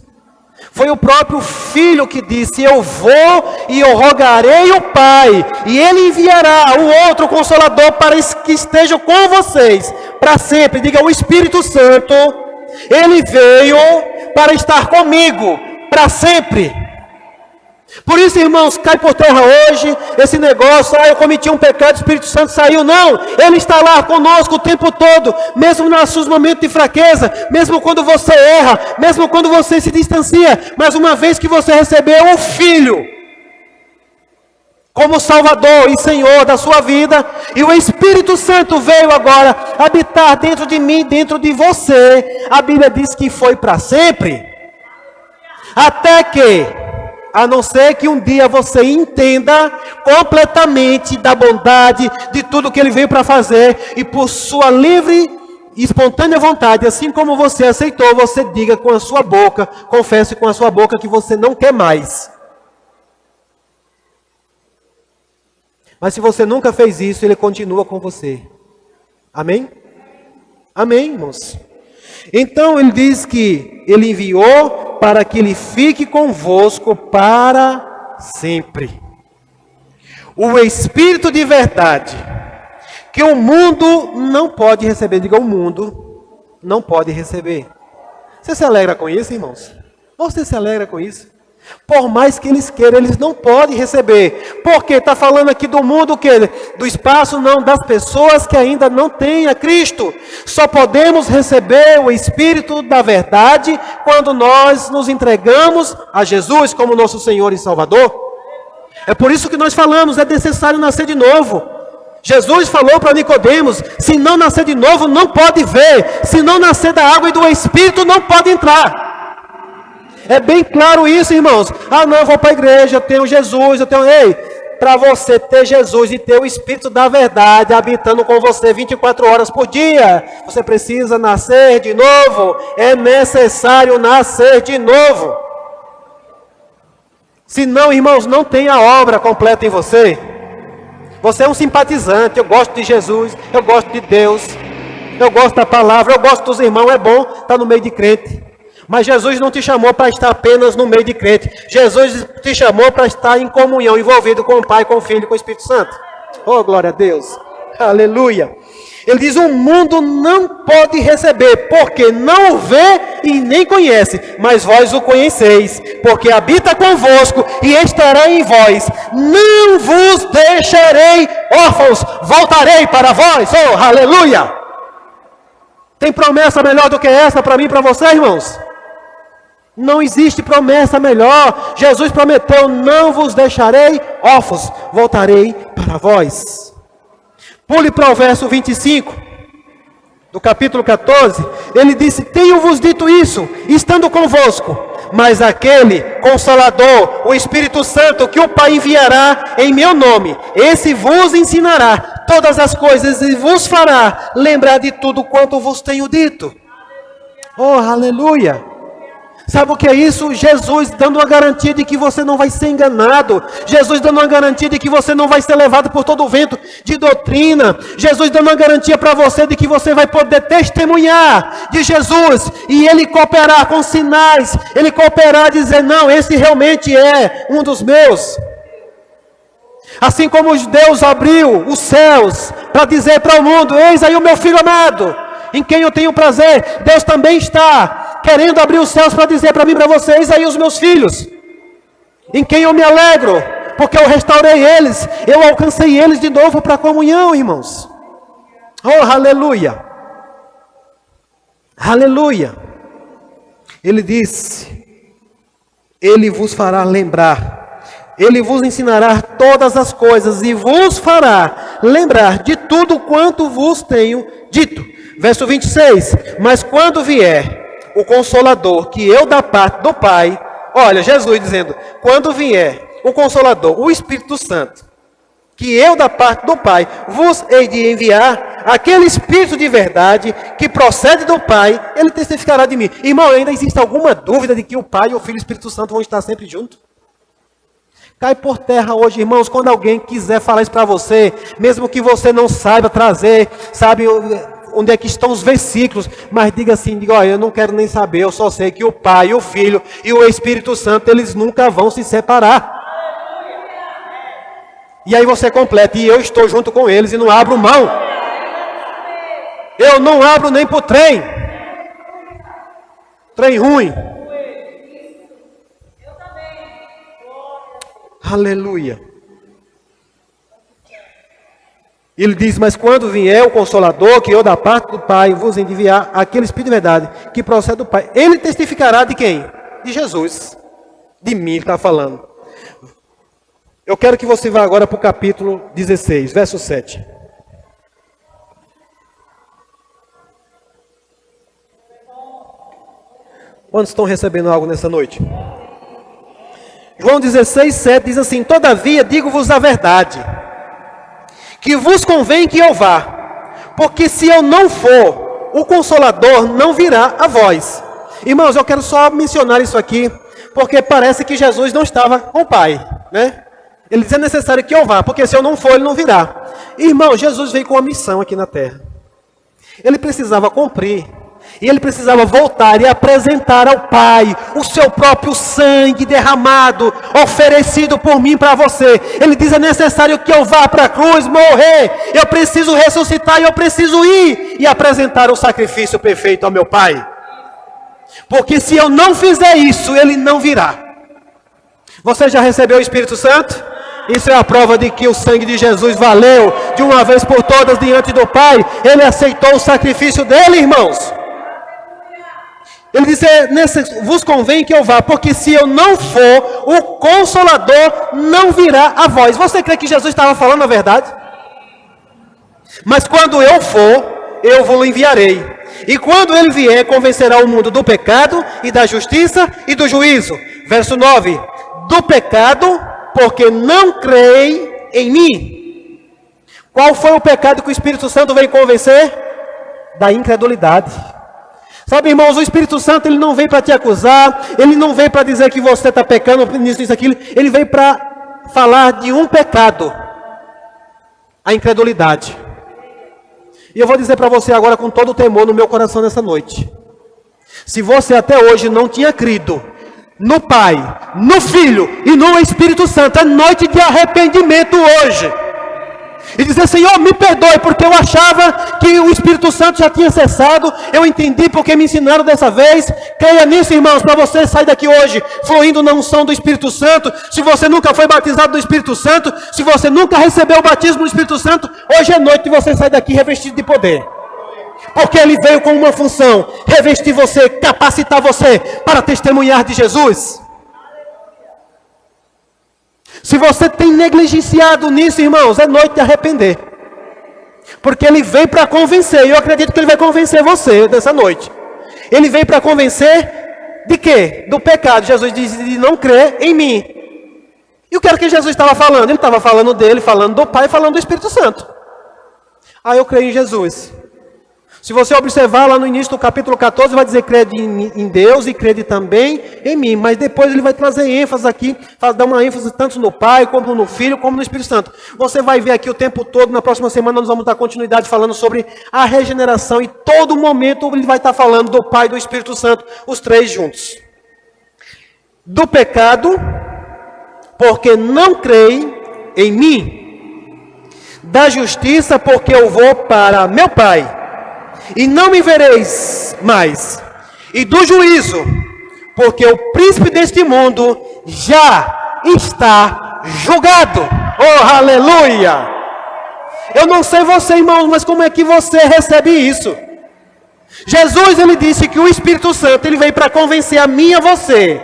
Foi o próprio Filho que disse: eu vou e eu rogarei ao Pai, e ele enviará o outro Consolador para que esteja com vocês para sempre. Diga: o Espírito Santo, ele veio para estar comigo para sempre. Por isso, irmãos, cai por terra hoje esse negócio: eu cometi um pecado, o Espírito Santo saiu. Não, ele está lá conosco o tempo todo, mesmo nos seus momentos de fraqueza, mesmo quando você erra, mesmo quando você se distancia. Mas uma vez que você recebeu o Filho como Salvador e Senhor da sua vida, e o Espírito Santo veio agora habitar dentro de mim, dentro de você, a Bíblia diz que foi para sempre. Até que, a não ser que um dia você entenda completamente da bondade, de tudo que ele veio para fazer, e por sua livre e espontânea vontade, assim como você aceitou, você diga com a sua boca, confesse com a sua boca que você não quer mais. Mas se você nunca fez isso, ele continua com você. Amém? Amém, irmãos? Então ele diz que ele enviou para que ele fique convosco para sempre. O Espírito de verdade, que o mundo não pode receber. Diga: o mundo não pode receber. Você se alegra com isso, irmãos? Você se alegra com isso? Por mais que eles queiram, eles não podem receber. Porque está falando aqui do mundo, que do espaço, não, das pessoas que ainda não têm a Cristo. Só podemos receber o Espírito da verdade quando nós nos entregamos a Jesus como nosso Senhor e Salvador. É por isso que nós falamos: é necessário nascer de novo. Jesus falou para Nicodemos: se não nascer de novo, não pode ver. Se não nascer da água e do Espírito, não pode entrar. É bem claro isso, irmãos. Ah, não, eu vou para a igreja, eu tenho Jesus, eu tenho... Ei, para você ter Jesus e ter o Espírito da verdade habitando com você 24 horas por dia, você precisa nascer de novo. É necessário nascer de novo. Senão, irmãos, não tem a obra completa em você. Você é um simpatizante: eu gosto de Jesus, eu gosto de Deus, eu gosto da palavra, eu gosto dos irmãos. É bom estar no meio de crente. Mas Jesus não te chamou para estar apenas no meio de crente. Jesus te chamou para estar em comunhão, envolvido com o Pai, com o Filho e com o Espírito Santo. Oh, glória a Deus. Aleluia. Ele diz: o mundo não pode receber, porque não o vê e nem conhece. Mas vós o conheceis, porque habita convosco e estará em vós. Não vos deixarei órfãos, voltarei para vós. Oh, aleluia. Tem promessa melhor do que essa para mim e para você, irmãos? Não existe promessa melhor. Jesus prometeu: não vos deixarei órfãos, voltarei para vós. Pule para o verso 25 do capítulo 14. Ele disse: tenho-vos dito isso, estando convosco, mas aquele Consolador, o Espírito Santo, que o Pai enviará em meu nome, esse vos ensinará todas as coisas e vos fará lembrar de tudo quanto vos tenho dito. Oh, aleluia! Sabe o que é isso? Jesus dando uma garantia de que você não vai ser enganado. Jesus dando uma garantia de que você não vai ser levado por todo o vento de doutrina. Jesus dando uma garantia para você de que você vai poder testemunhar de Jesus. E Ele cooperar com sinais. Ele cooperar e dizer, não, esse realmente é um dos meus. Assim como Deus abriu os céus para dizer para o mundo, eis aí o meu Filho amado, em quem eu tenho prazer. Deus também está querendo abrir os céus para dizer para mim e para vocês, aí os meus filhos, em quem eu me alegro, porque eu restaurei eles, eu alcancei eles de novo para a comunhão, irmãos. Oh, aleluia! Aleluia! Ele disse, Ele vos fará lembrar, Ele vos ensinará todas as coisas e vos fará lembrar de tudo quanto vos tenho dito. Verso 26, mas quando vier o Consolador, que eu da parte do Pai, olha, Jesus dizendo, quando vier o Consolador, o Espírito Santo, que eu da parte do Pai vos hei de enviar, aquele Espírito de verdade, que procede do Pai, ele testificará de mim. Irmão, ainda existe alguma dúvida de que o Pai, o Filho e o Espírito Santo vão estar sempre juntos? Cai por terra hoje, irmãos, quando alguém quiser falar isso para você, mesmo que você não saiba trazer, sabe onde é que estão os versículos, mas diga assim, olha, eu não quero nem saber, eu só sei que o Pai, o Filho e o Espírito Santo, eles nunca vão se separar. E aí você completa, e eu estou junto com eles e não abro mão. Eu não abro nem para o trem. Trem ruim. Aleluia. Ele diz, mas quando vier o Consolador, que eu da parte do Pai vos enviar, aquele Espírito de verdade, que procede do Pai, ele testificará de quem? De Jesus. De mim ele está falando. Eu quero que você vá agora para o capítulo 16, verso 7. Quantos estão recebendo algo nessa noite? João 16, 7 diz assim, todavia digo-vos a verdade, que vos convém que eu vá, porque se eu não for, o Consolador não virá a vós. Irmãos, eu quero só mencionar isso aqui, porque parece que Jesus não estava com o Pai, né? Ele diz, é necessário que eu vá, porque se eu não for, ele não virá. Irmão, Jesus veio com uma missão aqui na terra. Ele precisava cumprir, e ele precisava voltar e apresentar ao Pai o seu próprio sangue derramado, oferecido por mim para você. Ele diz, é necessário que eu vá para a cruz, morrer, eu preciso ressuscitar e eu preciso ir e apresentar o sacrifício perfeito ao meu Pai. Porque se eu não fizer isso, ele não virá. Você já recebeu o Espírito Santo? Isso é a prova de que o sangue de Jesus valeu de uma vez por todas diante do Pai. Ele aceitou o sacrifício dele, irmãos. Ele disse, vos convém que eu vá, porque se eu não for, o Consolador não virá a vós. Você crê que Jesus estava falando a verdade? Mas quando eu for, eu vos enviarei. E quando ele vier, convencerá o mundo do pecado e da justiça e do juízo. Verso 9, do pecado, porque não creem em mim. Qual foi o pecado que o Espírito Santo veio convencer? Da incredulidade. Sabe, irmãos, o Espírito Santo, ele não veio para te acusar, ele não veio para dizer que você está pecando, nisso, isso, aquilo, ele veio para falar de um pecado, a incredulidade. E eu vou dizer para você agora com todo o temor no meu coração nessa noite, se você até hoje não tinha crido no Pai, no Filho e no Espírito Santo, é noite de arrependimento hoje. E dizer, Senhor, me perdoe, porque eu achava que o Espírito Santo já tinha cessado, eu entendi porque me ensinaram dessa vez. Creia nisso, irmãos, para você sair daqui hoje, fluindo na unção do Espírito Santo. Se você nunca foi batizado do Espírito Santo, se você nunca recebeu o batismo do Espírito Santo, hoje é noite de você sair daqui revestido de poder. Porque ele veio com uma função, revestir você, capacitar você para testemunhar de Jesus. Se você tem negligenciado nisso, irmãos, é noite de arrepender. Porque ele veio para convencer, e eu acredito que ele vai convencer você dessa noite. Ele veio para convencer de quê? Do pecado. Jesus disse de não crer em mim. E o que era que Jesus estava falando? Ele estava falando dele, falando do Pai, falando do Espírito Santo. Eu creio em Jesus. Se você observar lá no início do capítulo 14, vai dizer crede em Deus e crede também em mim. Mas depois ele vai trazer ênfase aqui, dar uma ênfase tanto no Pai, como no Filho, como no Espírito Santo. Você vai ver aqui o tempo todo, na próxima semana nós vamos dar continuidade falando sobre a regeneração. E todo momento ele vai estar falando do Pai e do Espírito Santo, os três juntos. Do pecado, porque não creem em mim. Da justiça, porque eu vou para meu Pai e não me vereis mais. E do juízo, porque o príncipe deste mundo já está julgado. Oh, aleluia! Eu não sei você, irmãos, mas como é que você recebe isso? Jesus, ele disse que o Espírito Santo, ele veio para convencer a mim e a você,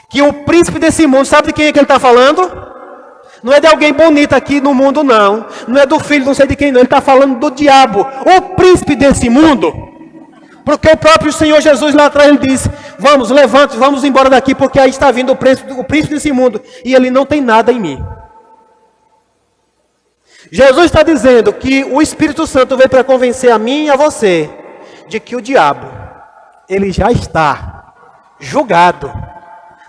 que o príncipe desse mundo, sabe de quem é que ele está falando? Não é de alguém bonito aqui no mundo, não. Não é do filho, não sei de quem, não. Ele está falando do diabo, o príncipe desse mundo. Porque o próprio Senhor Jesus lá atrás, ele disse, vamos, levante, vamos embora daqui, porque aí está vindo o príncipe desse mundo, e ele não tem nada em mim. Jesus está dizendo que o Espírito Santo veio para convencer a mim e a você, de que o diabo, ele já está julgado.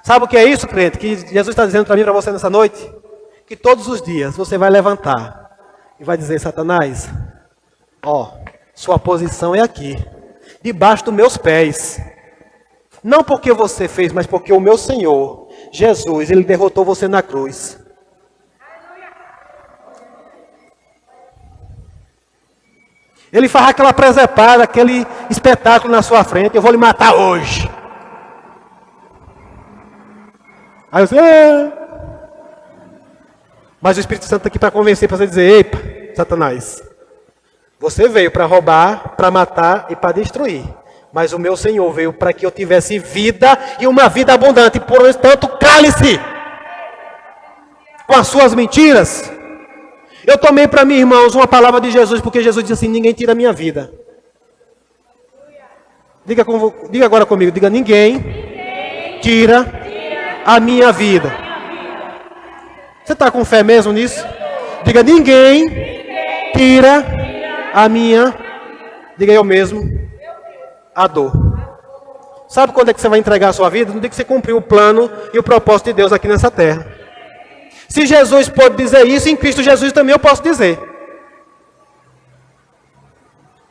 Sabe o que é isso, crente? Que Jesus está dizendo para mim e para você nessa noite? Que todos os dias você vai levantar e vai dizer, Satanás, ó, sua posição é aqui, debaixo dos meus pés. Não porque você fez, mas porque o meu Senhor, Jesus, ele derrotou você na cruz. Ele faz aquela presepada, aquele espetáculo na sua frente, eu vou lhe matar hoje. Aí você... Mas o Espírito Santo está aqui para convencer, para você dizer, epa, Satanás, você veio para roubar, para matar e para destruir. Mas o meu Senhor veio para que eu tivesse vida e uma vida abundante. Portanto, cale-se com as suas mentiras. Eu tomei para mim, irmãos, uma palavra de Jesus, porque Jesus disse assim, ninguém tira a minha vida. Diga agora comigo, diga, ninguém tira a minha vida. Você está com fé mesmo nisso? Diga, ninguém tira a minha, diga eu mesmo, a dor. Sabe quando é que você vai entregar a sua vida? No dia que você cumpriu o plano e o propósito de Deus aqui nessa terra. Se Jesus pode dizer isso, em Cristo Jesus também eu posso dizer.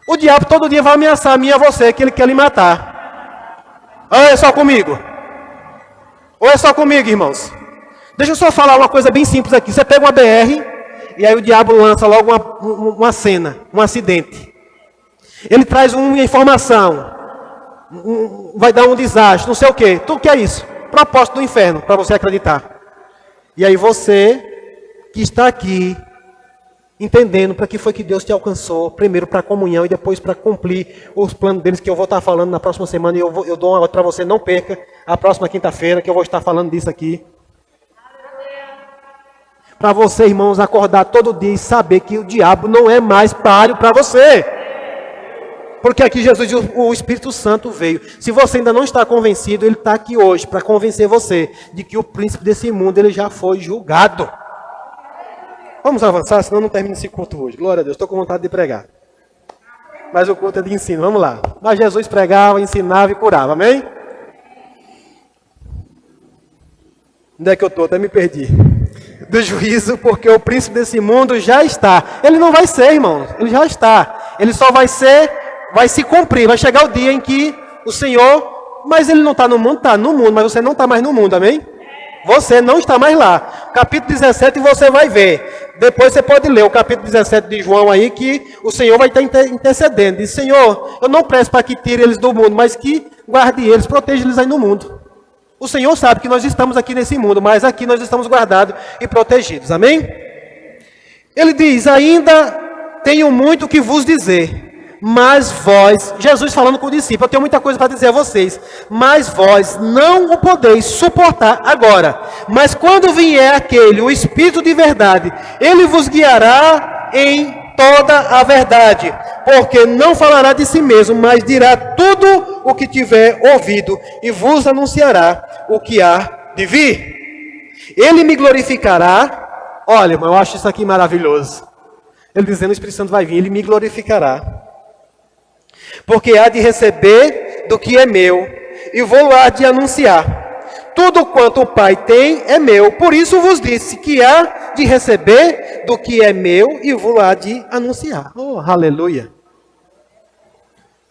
O diabo todo dia vai ameaçar a mim e a você, que ele quer lhe matar. Ou é só comigo? Ou é só comigo, irmãos? Deixa eu só falar uma coisa bem simples aqui. Você pega uma BR e aí o diabo lança logo uma cena, um acidente. Ele traz uma informação, vai dar um desastre, não sei o quê. Tudo que é isso? Propósito do inferno, para você acreditar. E aí você que está aqui, entendendo para que foi que Deus te alcançou, primeiro para a comunhão e depois para cumprir os planos deles, que eu vou estar falando na próxima semana, e eu dou uma outra para você, não perca, a próxima quinta-feira, que eu vou estar falando disso aqui. Para você, irmãos, acordar todo dia e saber que o diabo não é mais páreo para você. Porque aqui Jesus, o Espírito Santo veio. Se você ainda não está convencido, ele está aqui hoje para convencer você de que o príncipe desse mundo ele já foi julgado. Vamos avançar, senão não termina esse culto hoje. Glória a Deus, estou com vontade de pregar. Mas o culto é de ensino, vamos lá. Mas Jesus pregava, ensinava e curava, amém? Onde é que eu estou? Até me perdi. Do juízo, porque o príncipe desse mundo já está. Ele não vai ser, irmãos, ele já está. Ele só vai ser, vai se cumprir. Vai chegar o dia em que o Senhor, mas ele não está no mundo, está no mundo, mas você não está mais no mundo, amém? Você não está mais lá. Capítulo 17 você vai ver. Depois você pode ler o capítulo 17 de João aí, que o Senhor vai estar intercedendo. Diz, Senhor, eu não peço para que tire eles do mundo, mas que guarde eles, proteja eles aí no mundo. O Senhor sabe que nós estamos aqui nesse mundo, mas aqui nós estamos guardados e protegidos. Amém? Ele diz, ainda tenho muito que vos dizer, mas vós, Jesus falando com o discípulo, eu tenho muita coisa para dizer a vocês, mas vós não o podeis suportar agora. Mas quando vier aquele, o Espírito de verdade, ele vos guiará em toda a verdade, porque não falará de si mesmo, mas dirá tudo o que tiver ouvido e vos anunciará o que há de vir. Ele me glorificará. Olha, irmão, eu acho isso aqui maravilhoso. Ele dizendo, o Espírito Santo vai vir, ele me glorificará. Porque há de receber do que é meu, e vou lá de anunciar. Tudo quanto o Pai tem é meu, por isso vos disse que há de receber do que é meu, e vou lá de anunciar. Oh, aleluia!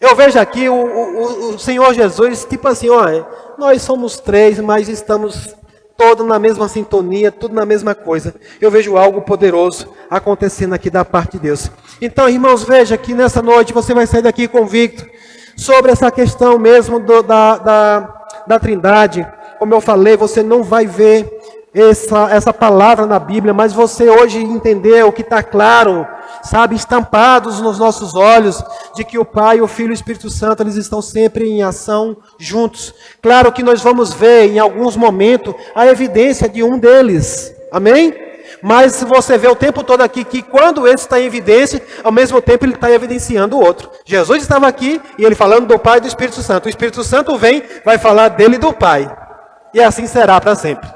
Eu vejo aqui o Senhor Jesus, tipo assim, olha, nós somos três, mas estamos todos na mesma sintonia, tudo na mesma coisa. Eu vejo algo poderoso acontecendo aqui da parte de Deus. Então, irmãos, veja que nessa noite você vai sair daqui convicto sobre essa questão mesmo da Trindade. Como eu falei, você não vai ver essa palavra na Bíblia, mas você hoje entendeu que está claro, sabe, estampados nos nossos olhos, de que o Pai, o Filho e o Espírito Santo, eles estão sempre em ação juntos. Claro que nós vamos ver em alguns momentos a evidência de um deles, amém? Mas se você vê o tempo todo aqui, que quando esse está em evidência, ao mesmo tempo ele está evidenciando o outro. Jesus estava aqui e ele falando do Pai e do Espírito Santo. O Espírito Santo vem, vai falar dele e do Pai. E assim será para sempre.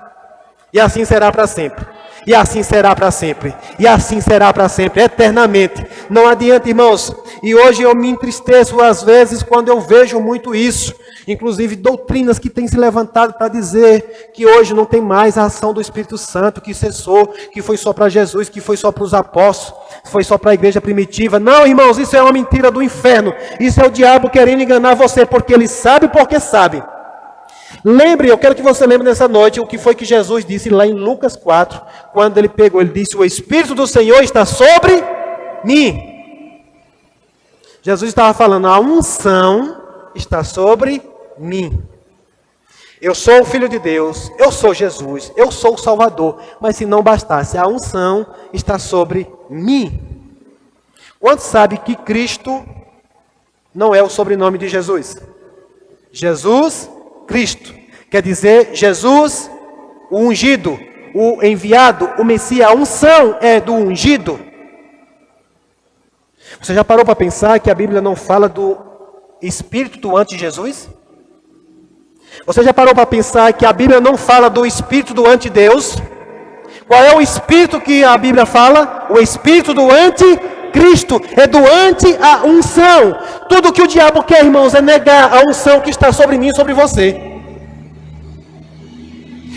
E assim será para sempre. E assim será para sempre. E assim será para sempre, eternamente. Não adianta, irmãos. E hoje eu me entristeço às vezes quando eu vejo muito isso. Inclusive doutrinas que têm se levantado para dizer que hoje não tem mais a ação do Espírito Santo, que cessou, que foi só para Jesus, que foi só para os apóstolos, foi só para a igreja primitiva. Não, irmãos, isso é uma mentira do inferno. Isso é o diabo querendo enganar você, porque ele sabe porque sabe. Lembre, eu quero que você lembre nessa noite o que foi que Jesus disse lá em Lucas 4, quando ele pegou, ele disse, o Espírito do Senhor está sobre mim. Jesus estava falando, a unção está sobre mim. Eu sou o Filho de Deus, eu sou Jesus, eu sou o Salvador. Mas se não bastasse, a unção está sobre mim. Quantos sabem que Cristo não é o sobrenome de Jesus? Jesus Cristo, quer dizer, Jesus, o ungido, o enviado, o Messias, a unção é do ungido. Você já parou para pensar que a Bíblia não fala do Espírito do anti-Jesus? Você já parou para pensar que a Bíblia não fala do Espírito do anti-Deus? Qual é o Espírito que a Bíblia fala? O Espírito do anti-Cristo, é do anti a unção. Tudo que o diabo quer, irmãos, é negar a unção que está sobre mim e sobre você.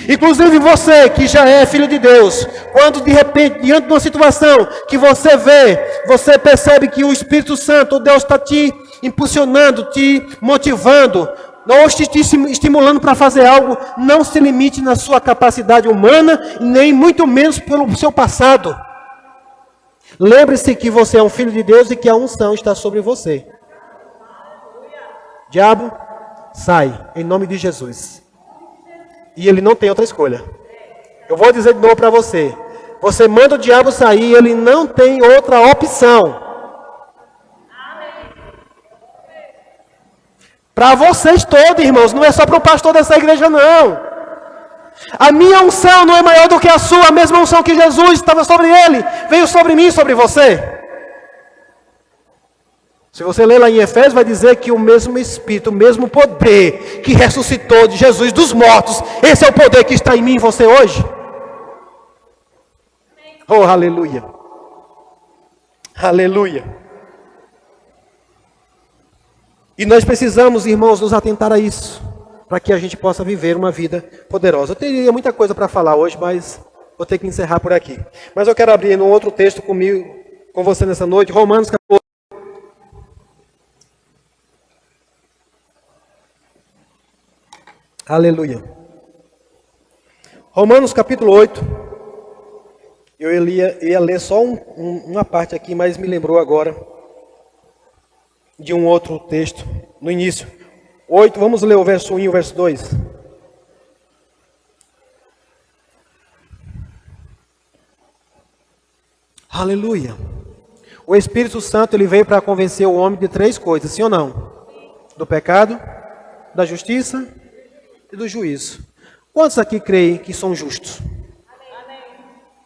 Inclusive você que já é filho de Deus, quando de repente, diante de uma situação que você vê, você percebe que o Espírito Santo, o Deus está te impulsionando, te motivando, ou te estimulando para fazer algo, não se limite na sua capacidade humana, nem muito menos pelo seu passado. Lembre-se que você é um filho de Deus e que a unção está sobre você. Diabo, sai, em nome de Jesus. E ele não tem outra escolha. Eu vou dizer de novo para você. Você manda o diabo sair, ele não tem outra opção. Para vocês todos, irmãos, não é só para o pastor dessa igreja, não. A minha unção não é maior do que a sua, a mesma unção que Jesus estava sobre ele, veio sobre mim e sobre você. Se você ler lá em Efésios, vai dizer que o mesmo Espírito, o mesmo poder que ressuscitou de Jesus dos mortos, esse é o poder que está em mim e você hoje. Oh, aleluia. Aleluia. E nós precisamos, irmãos, nos atentar a isso, para que a gente possa viver uma vida poderosa. Eu teria muita coisa para falar hoje, mas vou ter que encerrar por aqui. Mas eu quero abrir um outro texto comigo, com você nessa noite, Romanos capítulo 8. Aleluia. Romanos capítulo 8. Eu ia ler só uma parte aqui, mas me lembrou agora de um outro texto no início. 8, vamos ler o verso 1 e o verso 2. Aleluia. O Espírito Santo, ele veio para convencer o homem de 3 coisas, sim ou não? Do pecado, da justiça e do juízo. Quantos aqui creem que são justos? Amém.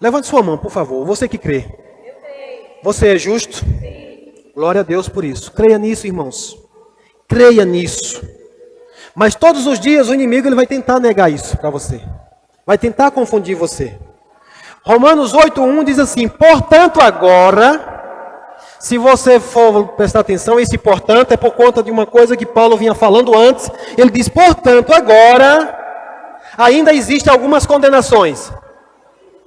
Levante sua mão, por favor. Você que crê. Eu creio. Você é justo? Sim. Glória a Deus por isso. Creia nisso, irmãos. Creia nisso. Mas todos os dias o inimigo ele vai tentar negar isso para você. Vai tentar confundir você. Romanos 8:1 diz assim: portanto agora, Se você for prestar atenção, esse portanto é por conta de uma coisa que Paulo vinha falando antes. Ele diz, portanto, agora ainda existem algumas condenações.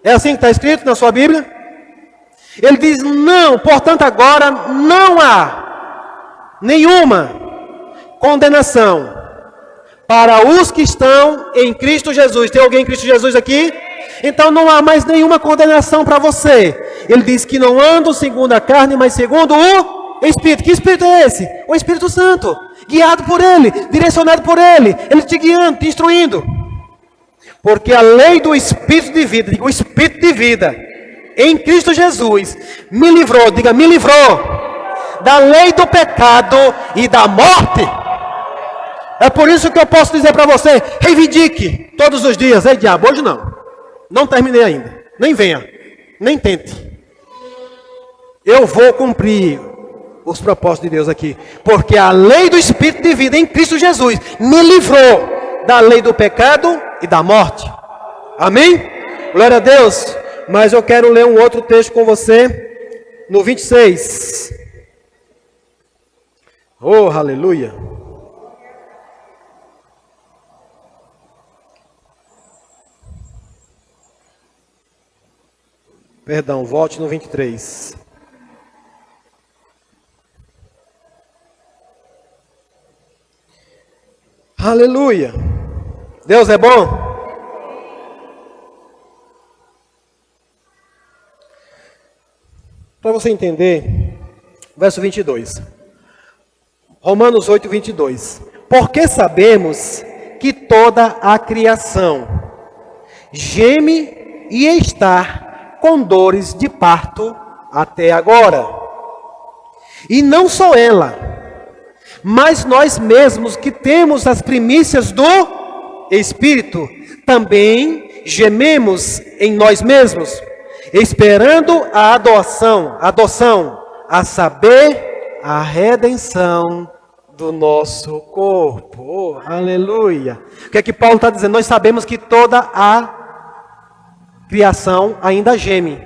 É assim que está escrito na sua Bíblia? Ele diz, não, portanto, agora não há nenhuma condenação para os que estão em Cristo Jesus. Tem alguém em Cristo Jesus aqui? Então não há mais nenhuma condenação para você. Ele diz que não andam segundo a carne, mas segundo o Espírito. Que Espírito é esse? O Espírito Santo. Guiado por Ele, direcionado por Ele. Ele te guiando, te instruindo. Porque a lei do Espírito de vida, o Espírito de vida, em Cristo Jesus, me livrou, diga, me livrou da lei do pecado e da morte. É por isso que eu posso dizer para você, reivindique todos os dias. Ei, diabo, hoje não. Não terminei ainda. Nem venha. Nem tente. Eu vou cumprir os propósitos de Deus aqui. Porque a lei do Espírito de vida em Cristo Jesus me livrou da lei do pecado e da morte. Amém? Glória a Deus. Mas eu quero ler um outro texto com você. No 26. Oh, aleluia. Perdão, volte no 23. Aleluia. Deus é bom? Para você entender, verso 22. Romanos 8, 22. Porque sabemos que toda a criação geme e está com dores de parto até agora. E não só ela, mas nós mesmos que temos as primícias do Espírito, também gememos em nós mesmos, esperando a adoção, a saber, a redenção do nosso corpo. Oh, aleluia. O que é que Paulo está dizendo? Nós sabemos que toda a criação ainda geme,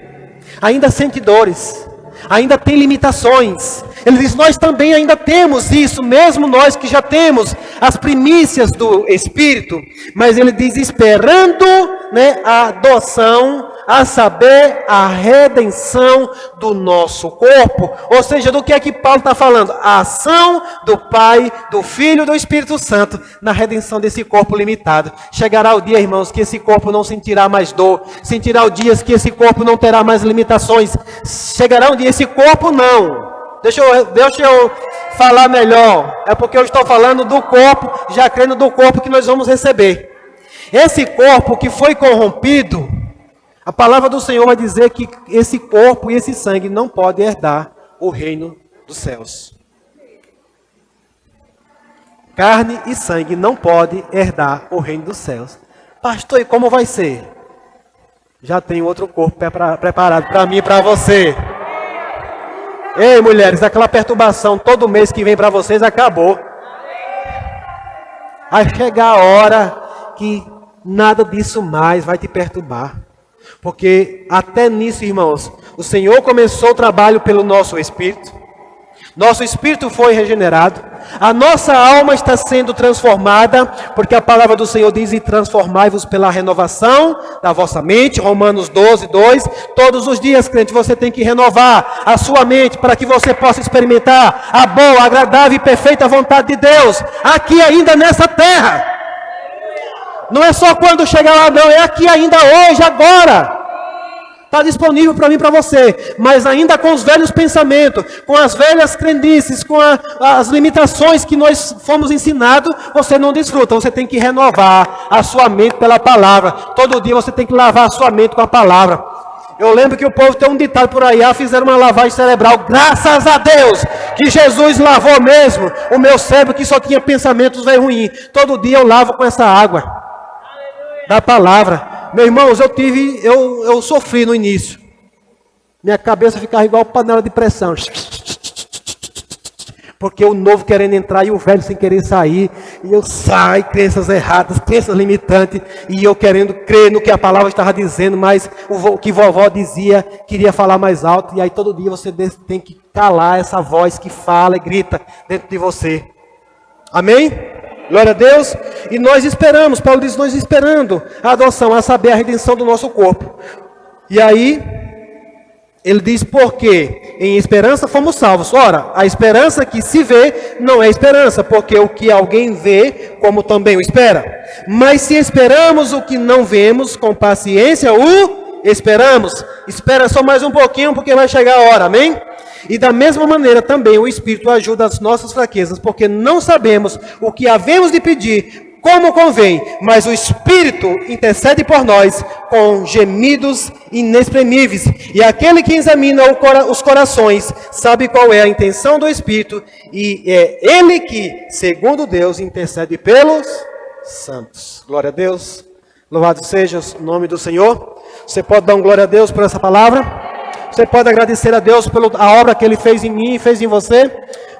ainda sente dores, ainda tem limitações. Ele diz, nós também ainda temos isso, mesmo nós que já temos as primícias do Espírito. Mas ele diz, esperando, a adoção, a saber, a redenção do nosso corpo. Ou seja, do que é que Paulo está falando? A ação do Pai, do Filho e do Espírito Santo na redenção desse corpo limitado. Chegará o dia, irmãos, que esse corpo não sentirá mais dor. Sentirá o dia que esse corpo não terá mais limitações. Chegará um dia, esse corpo não. Deixa eu falar melhor. É porque eu estou falando do corpo, já crendo do corpo que nós vamos receber. Esse corpo que foi corrompido, a palavra do Senhor vai dizer que esse corpo e esse sangue não podem herdar o reino dos céus. Carne e sangue não podem herdar o reino dos céus. Pastor, e como vai ser? Já tem outro corpo preparado para mim e para você. Ei, mulheres, aquela perturbação todo mês que vem para vocês acabou. Vai chegar a hora que nada disso mais vai te perturbar. Porque até nisso, irmãos, o Senhor começou o trabalho pelo nosso espírito. Nosso espírito foi regenerado. A nossa alma está sendo transformada, porque a palavra do Senhor diz, e transformai-vos pela renovação da vossa mente. Romanos 12, 2. Todos os dias, crente, você tem que renovar a sua mente, para que você possa experimentar a boa, agradável e perfeita vontade de Deus, aqui ainda nessa terra. Não é só quando chegar lá, não, é aqui ainda hoje, agora. Está disponível para mim e para você, mas ainda com os velhos pensamentos, com as velhas crendices, com as limitações que nós fomos ensinados, você não desfruta. Você tem que renovar a sua mente pela palavra. Todo dia você tem que lavar a sua mente com a palavra. Eu lembro que o povo tem um ditado por aí, fizeram uma lavagem cerebral. Graças a Deus que Jesus lavou mesmo o meu cérebro, que só tinha pensamentos ruins. Todo dia eu lavo com essa água da palavra. Meus irmãos, eu sofri no início. Minha cabeça ficava igual panela de pressão. Porque o novo querendo entrar e o velho sem querer sair. E eu saio, crenças erradas, crenças limitantes. E eu querendo crer no que a palavra estava dizendo, mas o que vovó dizia, queria falar mais alto. E aí todo dia você tem que calar essa voz que fala e grita dentro de você. Amém? Glória a Deus. E nós esperamos, Paulo diz, nós esperando a adoção, a saber, a redenção do nosso corpo. E aí, ele diz, porque em esperança fomos salvos. Ora, a esperança que se vê não é esperança, porque o que alguém vê, como também o espera. Mas se esperamos o que não vemos, com paciência o esperamos. Espera só mais um pouquinho, porque vai chegar a hora, amém? E da mesma maneira também o Espírito ajuda as nossas fraquezas, porque não sabemos o que havemos de pedir, como convém, mas o Espírito intercede por nós com gemidos inexprimíveis. E aquele que examina os corações sabe qual é a intenção do Espírito, e é Ele que, segundo Deus, intercede pelos santos. Glória a Deus. Louvado seja o nome do Senhor. Você pode dar um glória a Deus por essa palavra? Você pode agradecer a Deus pela obra que Ele fez em mim e fez em você?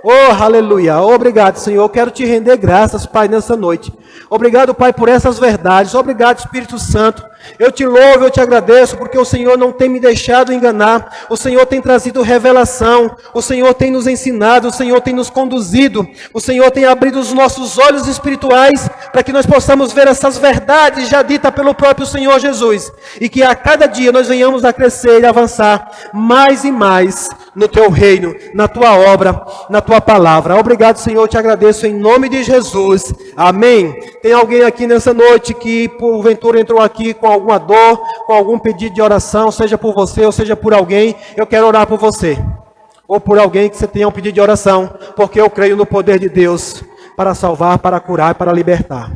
Oh, aleluia. Obrigado, Senhor. Eu quero te render graças, Pai, nessa noite. Obrigado, Pai, por essas verdades. Obrigado, Espírito Santo. Eu te louvo, eu te agradeço, porque o Senhor não tem me deixado enganar. O Senhor tem trazido revelação. O Senhor tem nos ensinado. O Senhor tem nos conduzido. O Senhor tem abrido os nossos olhos espirituais para que nós possamos ver essas verdades já ditas pelo próprio Senhor Jesus. E que a cada dia nós venhamos a crescer e avançar mais e mais no teu reino, na tua obra, na tua palavra. Obrigado, Senhor, eu te agradeço em nome de Jesus. Amém. Tem alguém aqui nessa noite que porventura entrou aqui com alguma dor, com algum pedido de oração, seja por você ou seja por alguém? Eu quero orar por você. Ou por alguém que você tenha um pedido de oração, porque eu creio no poder de Deus para salvar, para curar, para libertar.